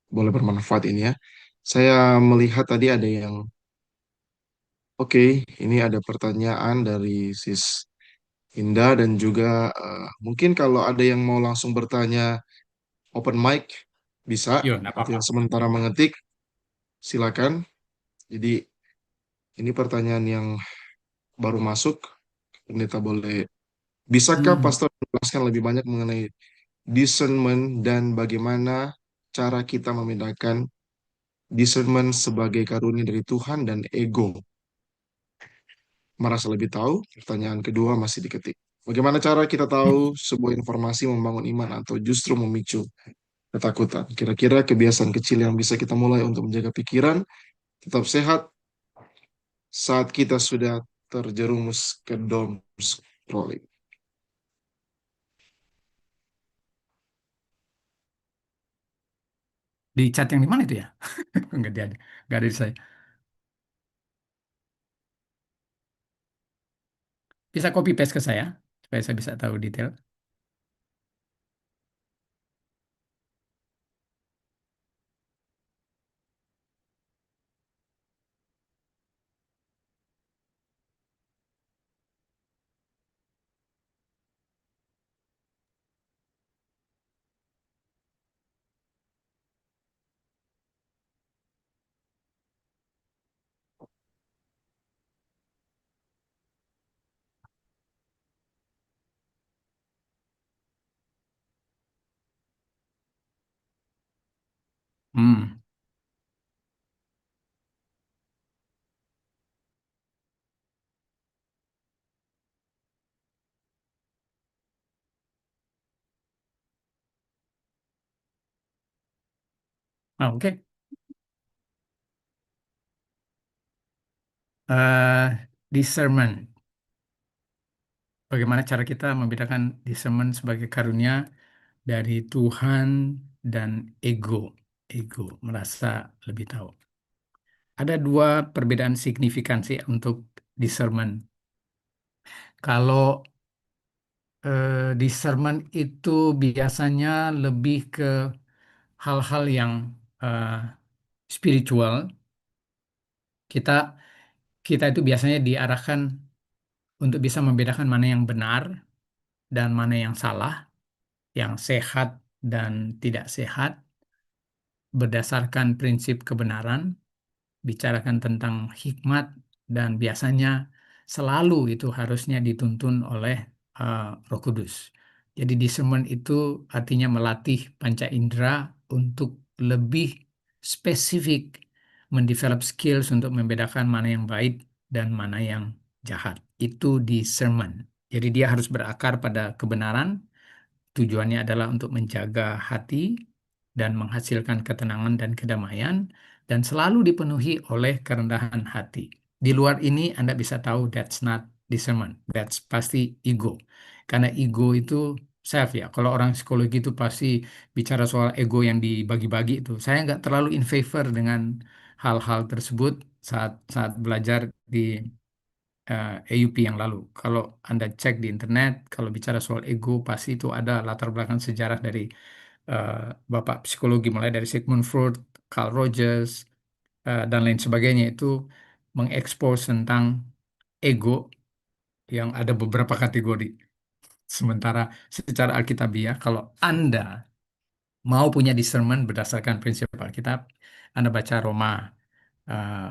boleh bermanfaat ini ya. Saya melihat tadi ada yang, oke, ini ada pertanyaan dari Sis Indah dan juga mungkin kalau ada yang mau langsung bertanya open mic bisa. Yo, nggak Untuk apa-apa. yang sementara mengetik silakan. Jadi ini pertanyaan yang baru masuk. Pendeta boleh, bisakah Hmm. Pastor menjelaskan lebih banyak mengenai discernment dan bagaimana cara kita membedakan discernment sebagai karunia dari Tuhan dan ego? Merasa lebih tahu? Pertanyaan kedua masih diketik. Bagaimana cara kita tahu sebuah informasi membangun iman atau justru memicu ketakutan? Kira-kira kebiasaan kecil yang bisa kita mulai untuk menjaga pikiran tetap sehat saat kita sudah terjerumus ke doom scrolling. Di chat yang di mana itu ya? Nggak ada di saya. Bisa copy paste ke saya supaya saya bisa tahu detail. Hmm. Oke. Discernment. Bagaimana cara kita membedakan discernment sebagai karunia dari Tuhan dan ego. Ego, merasa lebih tahu. Ada dua perbedaan signifikan sih untuk discernment. Kalau discernment itu biasanya lebih ke hal-hal yang eh, spiritual. Kita kita itu biasanya diarahkan untuk bisa membedakan mana yang benar dan mana yang salah, yang sehat dan tidak sehat, berdasarkan prinsip kebenaran, bicarakan tentang hikmat, dan biasanya selalu itu harusnya dituntun oleh Roh Kudus. Jadi discernment itu artinya melatih panca indera untuk lebih spesifik mendevelop skills untuk membedakan mana yang baik dan mana yang jahat. Itu discernment. Jadi dia harus berakar pada kebenaran. Tujuannya adalah untuk menjaga hati dan menghasilkan ketenangan dan kedamaian dan selalu dipenuhi oleh kerendahan hati. Di luar ini Anda bisa tahu that's not discernment. That's pasti ego. Karena ego itu self ya. Kalau orang psikologi itu pasti bicara soal ego yang dibagi-bagi itu. Saya nggak terlalu in favor dengan hal-hal tersebut saat saat belajar di AUP yang lalu. Kalau Anda cek di internet, kalau bicara soal ego, pasti itu ada latar belakang sejarah dari eh, Bapak psikologi, mulai dari Sigmund Freud, Carl Rogers, dan lain sebagainya, itu mengekspos tentang ego yang ada beberapa kategori. Sementara secara Alkitabiah, kalau Anda mau punya discernment berdasarkan prinsip Alkitab, Anda baca Roma,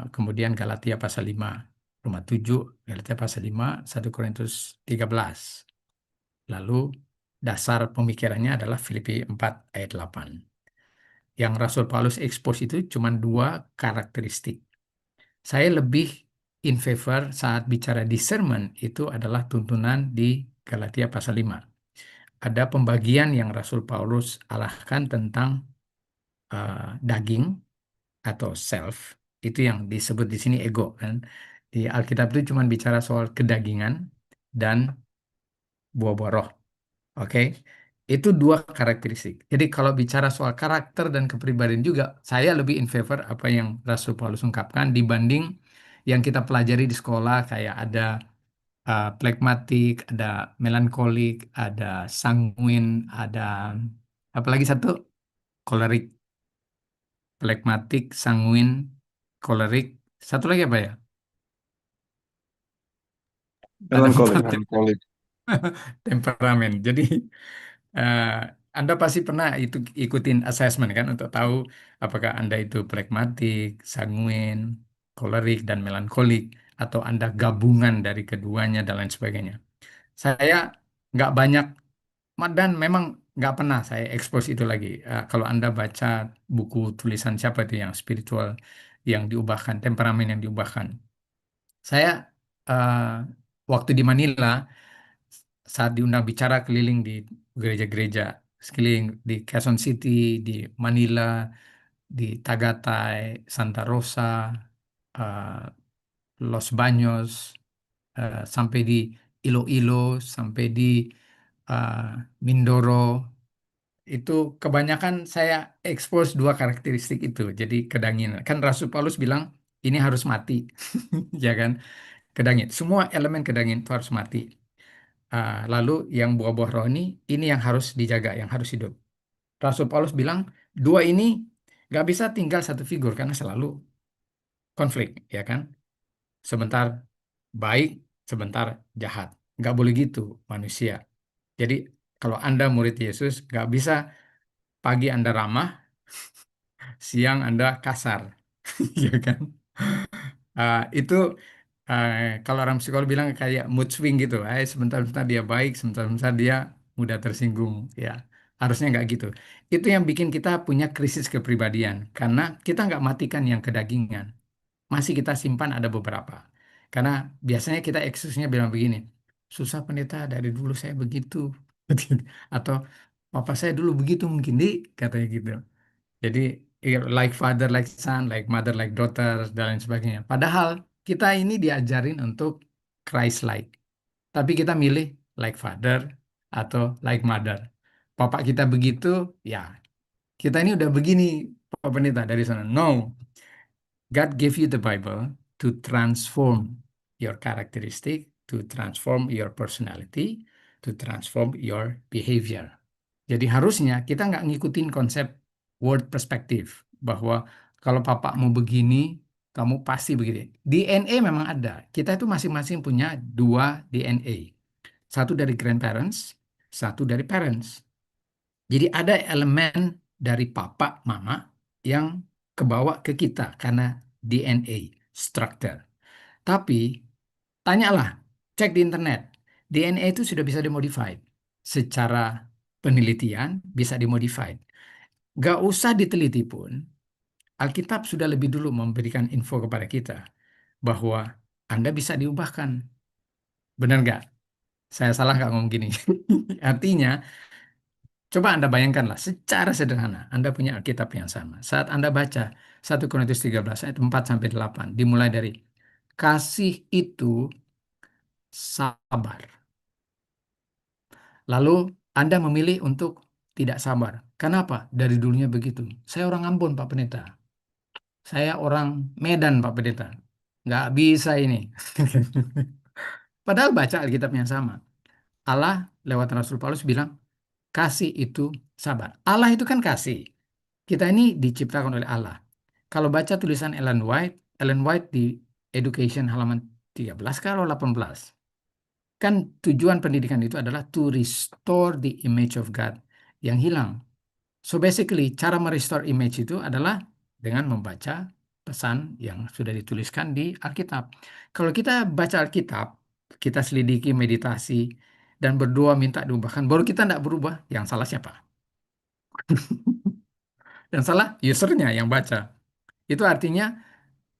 kemudian Galatia pasal 5, Roma 7, Galatia pasal 5, 1 Korintus 13. Lalu dasar pemikirannya adalah Filipi 4 ayat 8. Yang Rasul Paulus expose itu cuma 2 karakteristik. Saya lebih in favor saat bicara discernment itu adalah tuntunan di Galatia pasal 5. Ada pembagian yang Rasul Paulus arahkan tentang daging atau self, itu yang disebut di sini ego kan. Di Alkitab itu cuma bicara soal kedagingan dan buah-buah roh. Oke, itu 2 karakteristik. Jadi kalau bicara soal karakter dan kepribadian juga, saya lebih in favor apa yang Rasul Paulus ungkapkan dibanding yang kita pelajari di sekolah, kayak ada phlegmatik, ada melankolik, ada sanguin, ada apalagi satu, kolerik. Phlegmatik, sanguin, kolerik. Satu lagi apa ya? Ada Melancholic. 4 Melankolik. temperamen. Jadi eh, Anda pasti pernah itu ikutin assessment kan untuk tahu apakah Anda itu pragmatik, sanguin, kolerik, dan melankolik, atau Anda gabungan dari keduanya dan lain sebagainya. Saya nggak banyak dan memang nggak pernah saya expose itu lagi. Kalau Anda baca buku tulisan siapa itu yang spiritual yang diubahkan, temperamen yang diubahkan. Saya eh, waktu di Manila saat diundang bicara keliling di gereja-gereja sekeliling di Quezon City, di Manila, di Tagaytay, Santa Rosa, eh, Los Baños, sampai di Iloilo, sampai di eh, Mindoro, itu kebanyakan saya expose 2 karakteristik itu. Jadi kedanginan. Kan Rasul Paulus bilang ini harus mati, ya kan? Kedangin. Semua elemen kedangin itu harus mati. Lalu yang buah-buah rohani ini yang harus dijaga, yang harus hidup. Rasul Paulus bilang 2 ini nggak bisa tinggal satu figur karena selalu konflik, ya kan? Sebentar baik, sebentar jahat. Nggak boleh gitu manusia. Jadi kalau Anda murid Yesus, nggak bisa pagi Anda ramah, siang Anda kasar, ya kan? Itu kalau orang psikolog bilang kayak mood swing gitu. Sebentar-bentar dia baik, sebentar-bentar dia mudah tersinggung. Ya, harusnya nggak gitu. Itu yang bikin kita punya krisis kepribadian. Karena kita nggak matikan yang kedagingan. Masih kita simpan ada beberapa. Karena biasanya kita excuse-nya bilang begini, susah pendeta, dari dulu saya begitu. Atau papa saya dulu begitu mungkin, di katanya gitu. Jadi like father, like son, like mother, like daughter, dan lain sebagainya. Padahal kita ini diajarin untuk Christ-like. Tapi kita milih like father atau like mother. Papa kita begitu, ya kita ini udah begini, Pak Pendeta dari sana. No, God gave you the Bible to transform your characteristic, to transform your personality, to transform your behavior. Jadi harusnya kita nggak ngikutin konsep word perspective bahwa kalau papa mau begini, kamu pasti begini. DNA memang ada. Kita itu masing-masing punya 2 DNA. Satu dari grandparents, satu dari parents. Jadi ada elemen dari papa, mama yang kebawa ke kita karena DNA, structure. Tapi tanyalah, cek di internet. DNA itu sudah bisa dimodified. Secara penelitian bisa dimodified. Gak usah diteliti pun, Alkitab sudah lebih dulu memberikan info kepada kita bahwa Anda bisa diubahkan. Benar nggak? Saya salah nggak ngomong gini? Artinya, coba Anda bayangkanlah secara sederhana, Anda punya Alkitab yang sama. Saat Anda baca 1 Korintus 13 ayat 4-8, dimulai dari kasih itu sabar. Lalu Anda memilih untuk tidak sabar. Kenapa? Dari dulunya begitu. Saya orang Ambon, Pak Pendeta. Saya orang Medan, Pak Pendeta. Nggak bisa ini. Padahal baca Alkitab yang sama. Allah lewat Rasul Paulus bilang, kasih itu sabar. Allah itu kan kasih. Kita ini diciptakan oleh Allah. Kalau baca tulisan Ellen White di Education halaman 13 kalau 18. Kan tujuan pendidikan itu adalah to restore the image of God yang hilang. So basically, cara merestore image itu adalah dengan membaca pesan yang sudah dituliskan di Alkitab. Kalau kita baca Alkitab, kita selidiki, meditasi, dan berdoa minta diubahkan, baru kita tidak berubah, yang salah siapa? Yang salah usernya yang baca. Itu artinya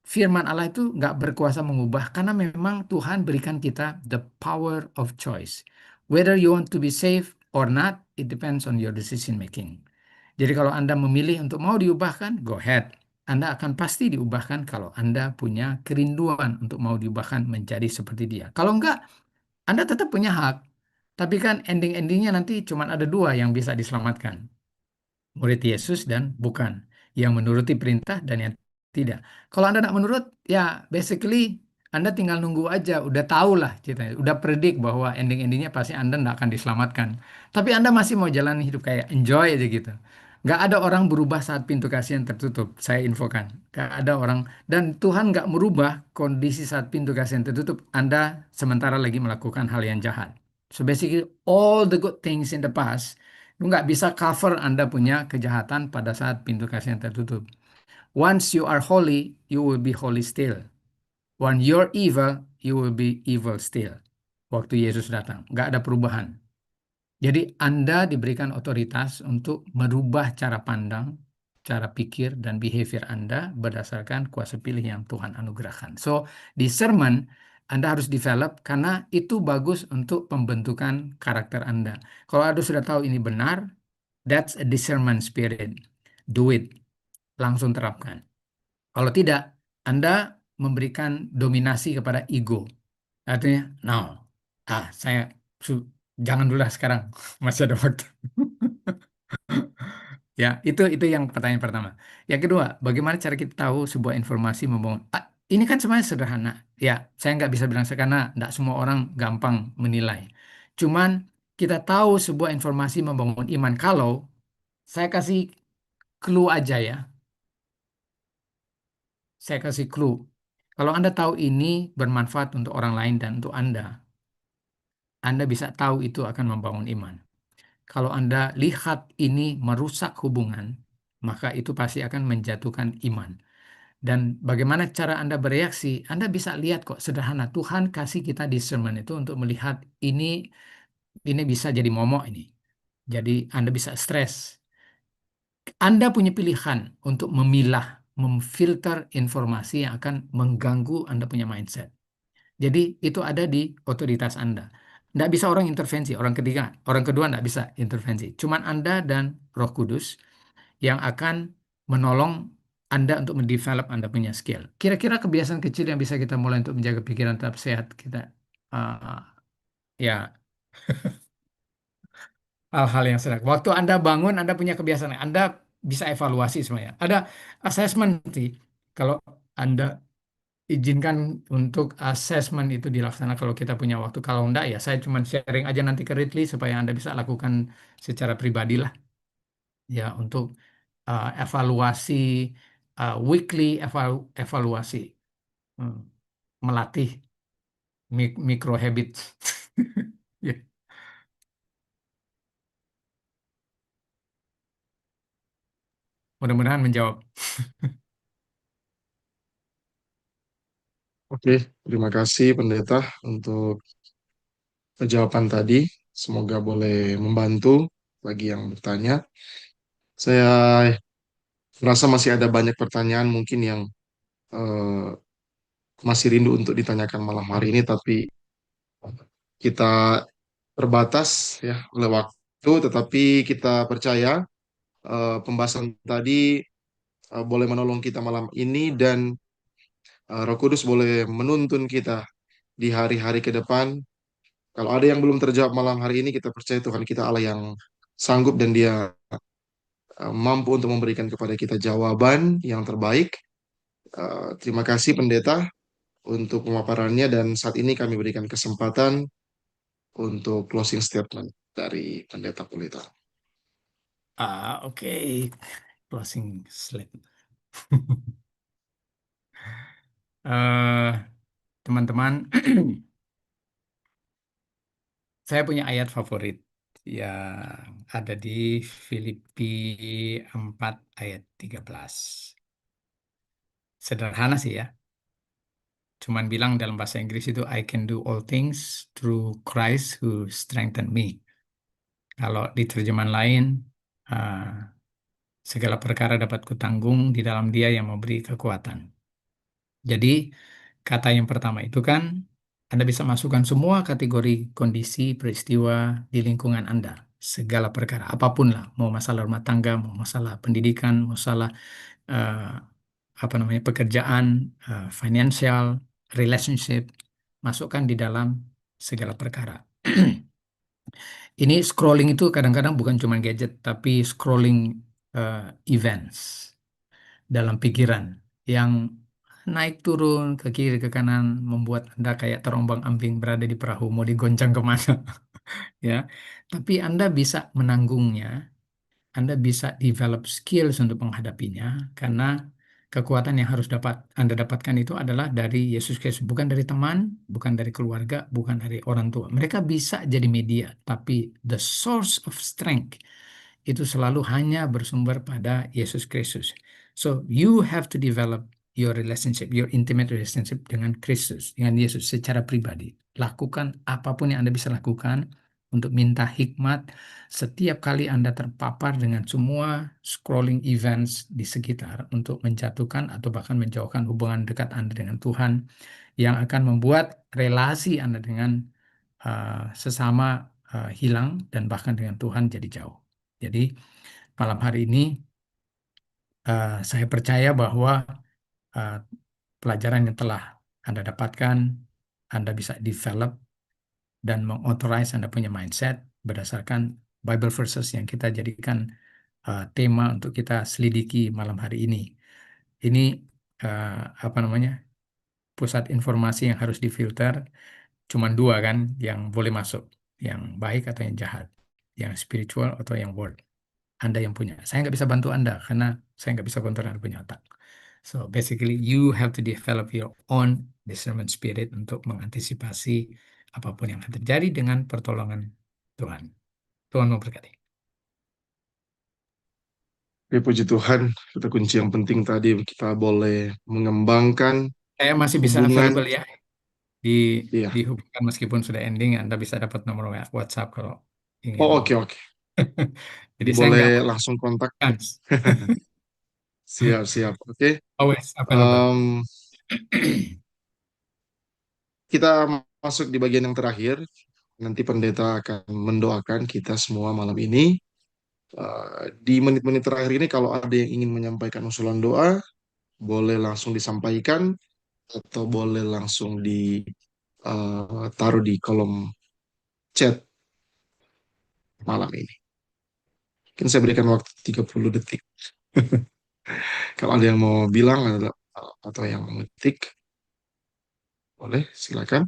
firman Allah itu nggak berkuasa mengubah karena memang Tuhan berikan kita the power of choice. Whether you want to be saved or not, it depends on your decision making. Jadi kalau Anda memilih untuk mau diubahkan, go ahead. Anda akan pasti diubahkan kalau Anda punya kerinduan untuk mau diubahkan menjadi seperti dia. Kalau enggak, Anda tetap punya hak. Tapi kan ending-endingnya nanti cuma ada dua yang bisa diselamatkan. Murid Yesus dan bukan. Yang menuruti perintah dan yang tidak. Kalau Anda tidak menurut, ya basically Anda tinggal nunggu aja. Udah tahu lah ceritanya. Udah predik bahwa ending-endingnya pasti Anda tidak akan diselamatkan. Tapi Anda masih mau jalan hidup kayak enjoy aja gitu. Nggak ada orang berubah saat pintu kasihan tertutup. Saya infokan. Nggak ada orang. Dan Tuhan nggak merubah kondisi saat pintu kasihan tertutup. Anda sementara lagi melakukan hal yang jahat. So basically all the good things in the past lu nggak bisa cover Anda punya kejahatan pada saat pintu kasih yang tertutup. Once you are holy, you will be holy still. When you're evil, you will be evil still. Waktu Yesus datang, nggak ada perubahan. Jadi Anda diberikan otoritas untuk merubah cara pandang, cara pikir, dan behavior Anda berdasarkan kuasa pilih yang Tuhan anugerahkan. So, di sermon, Anda harus develop karena itu bagus untuk pembentukan karakter Anda. Kalau Anda sudah tahu ini benar, that's a discernment spirit. Do it. Langsung terapkan. Kalau tidak, Anda memberikan dominasi kepada ego. Artinya, no. Saya jangan dulu lah sekarang. Masih ada waktu. Ya, itu yang pertanyaan pertama. Yang kedua, bagaimana cara kita tahu sebuah informasi membangun? Ini kan sebenarnya sederhana. Ya, saya nggak bisa bilang karena nggak semua orang gampang menilai. Cuman kita tahu sebuah informasi membangun iman kalau saya kasih clue aja ya. Saya kasih clue. Kalau Anda tahu ini bermanfaat untuk orang lain dan untuk Anda bisa tahu itu akan membangun iman. Kalau Anda lihat ini merusak hubungan, maka itu pasti akan menjatuhkan iman. Dan bagaimana cara Anda bereaksi, Anda bisa lihat kok sederhana. Tuhan kasih kita discernment itu untuk melihat ini bisa jadi momok ini. Jadi Anda bisa stres. Anda punya pilihan untuk memilah, memfilter informasi yang akan mengganggu Anda punya mindset. Jadi itu ada di otoritas Anda. Tidak bisa orang intervensi, orang kedua tidak bisa intervensi. Cuman Anda dan Roh Kudus yang akan menolong Anda untuk mendevelop Anda punya skill. Kira-kira kebiasaan kecil yang bisa kita mulai untuk menjaga pikiran tetap sehat kita, ya hal-hal yang sederhana. Waktu Anda bangun, Anda punya kebiasaan, Anda bisa evaluasi semuanya. Ada assessment sih. Kalau Anda izinkan untuk assessment itu dilaksanakan kalau kita punya waktu. Kalau enggak ya saya cuma sharing aja nanti ke Ridley supaya Anda bisa lakukan secara pribadi lah. Ya untuk evaluasi weekly evaluasi. Hmm, melatih micro habits. Ya, mudah-mudahan menjawab. Oke, terima kasih Pendeta untuk jawaban tadi. Semoga boleh membantu bagi yang bertanya. Saya merasa masih ada banyak pertanyaan mungkin yang eh, masih rindu untuk ditanyakan malam hari ini, tapi kita terbatas ya oleh waktu, tetapi kita percaya pembahasan tadi boleh menolong kita malam ini dan Roh Kudus boleh menuntun kita di hari-hari ke depan. Kalau ada yang belum terjawab malam hari ini, kita percaya Tuhan kita Allah yang sanggup dan Dia mampu untuk memberikan kepada kita jawaban yang terbaik. Terima kasih Pendeta untuk pemaparannya dan saat ini kami berikan kesempatan untuk closing statement dari Pendeta Pulita. Oke. Closing slide. Teman-teman, saya punya ayat favorit yang ada di Filipi 4 ayat 13. Sederhana sih ya. Cuman bilang dalam bahasa Inggris itu I can do all things through Christ who strengthen me. Kalau di terjemahan lain, ah, segala perkara dapat kutanggung di dalam Dia yang memberi kekuatan. Jadi kata yang pertama itu kan Anda bisa masukkan semua kategori kondisi peristiwa di lingkungan Anda, segala perkara apapun lah, mau masalah rumah tangga, mau masalah pendidikan, masalah eh, apa namanya pekerjaan, financial, relationship, masukkan di dalam segala perkara. Ini scrolling itu kadang-kadang bukan cuma gadget, tapi scrolling events dalam pikiran yang naik turun ke kiri ke kanan membuat Anda kayak terombang-ambing berada di perahu mau digoncang kemana ya. Tapi Anda bisa menanggungnya, Anda bisa develop skills untuk menghadapinya karena kekuatan yang harus Anda dapatkan itu adalah dari Yesus Kristus, bukan dari teman, bukan dari keluarga, bukan dari orang tua. Mereka bisa jadi media, tapi the source of strength itu selalu hanya bersumber pada Yesus Kristus. So you have to develop your relationship, your intimate relationship dengan Kristus, dengan Yesus secara pribadi. Lakukan apapun yang Anda bisa lakukan untuk minta hikmat setiap kali Anda terpapar dengan semua scrolling events di sekitar untuk menjatuhkan atau bahkan menjauhkan hubungan dekat Anda dengan Tuhan yang akan membuat relasi Anda dengan sesama hilang dan bahkan dengan Tuhan jadi jauh. Jadi malam hari ini saya percaya bahwa uh, pelajaran yang telah Anda dapatkan, Anda bisa develop dan mengauthorize Anda punya mindset berdasarkan Bible verses yang kita jadikan tema untuk kita selidiki malam hari ini. Ini apa namanya pusat informasi yang harus difilter, cuman dua kan yang boleh masuk, yang baik atau yang jahat, yang spiritual atau yang world. Anda yang punya. Saya nggak bisa bantu Anda karena saya nggak bisa kontrol Anda punya otak. So basically you have to develop your own discernment spirit untuk mengantisipasi apapun yang akan terjadi dengan pertolongan Tuhan. Tuhan memberkati. Ya, puji Tuhan, kata kunci yang penting tadi kita boleh mengembangkan Saya masih bisa hubungan. available ya Iya. dihubungkan meskipun sudah ending. Anda bisa dapat nomor WhatsApp kalau ingin. Oh, oke. Jadi saya Boleh nggak langsung kontak. chance. Siap. Oke. Always available. Kita masuk di bagian yang terakhir. Nanti pendeta akan mendoakan kita semua malam ini. Di menit-menit terakhir ini, kalau ada yang ingin menyampaikan usulan doa, boleh langsung disampaikan atau boleh langsung ditaruh di kolom chat malam ini. Mungkin saya berikan waktu 30 detik. Kalau ada yang mau bilang atau yang mengetik, boleh, silakan.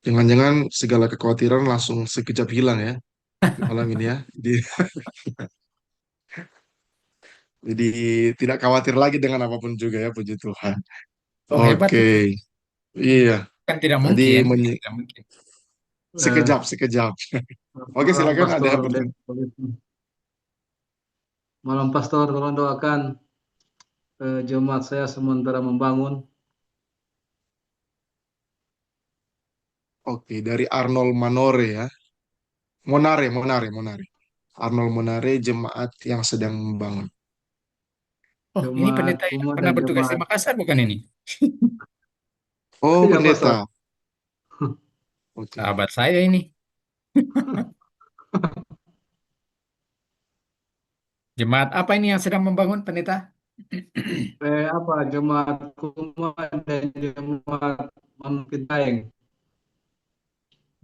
Jangan-jangan segala kekhawatiran langsung sekejap hilang ya di malam ini ya. Jadi tidak khawatir lagi dengan apapun juga ya, puji Tuhan. Oh hebat Oke, itu. iya. Kan tidak Tadi mungkin. Tidak mungkin. sekejap. Oke, Malam silakan ada Pastor, pertanyaan. Malam Pastor, tolong doakan jemaat saya sementara membangun. Oke, dari Arnold Manore ya. Monare. Arnold Monare, jemaat yang sedang membangun. Oh, ini Jemaat pendeta yang umat pernah dan bertugas di jemaat. Makassar bukan ini? Oh, Iya, pendeta. Pastor. Oke. Sahabat saya ini. Jemaat apa ini yang sedang membangun, pendeta? Jemaat umat dan jemaat Manukin Daeng.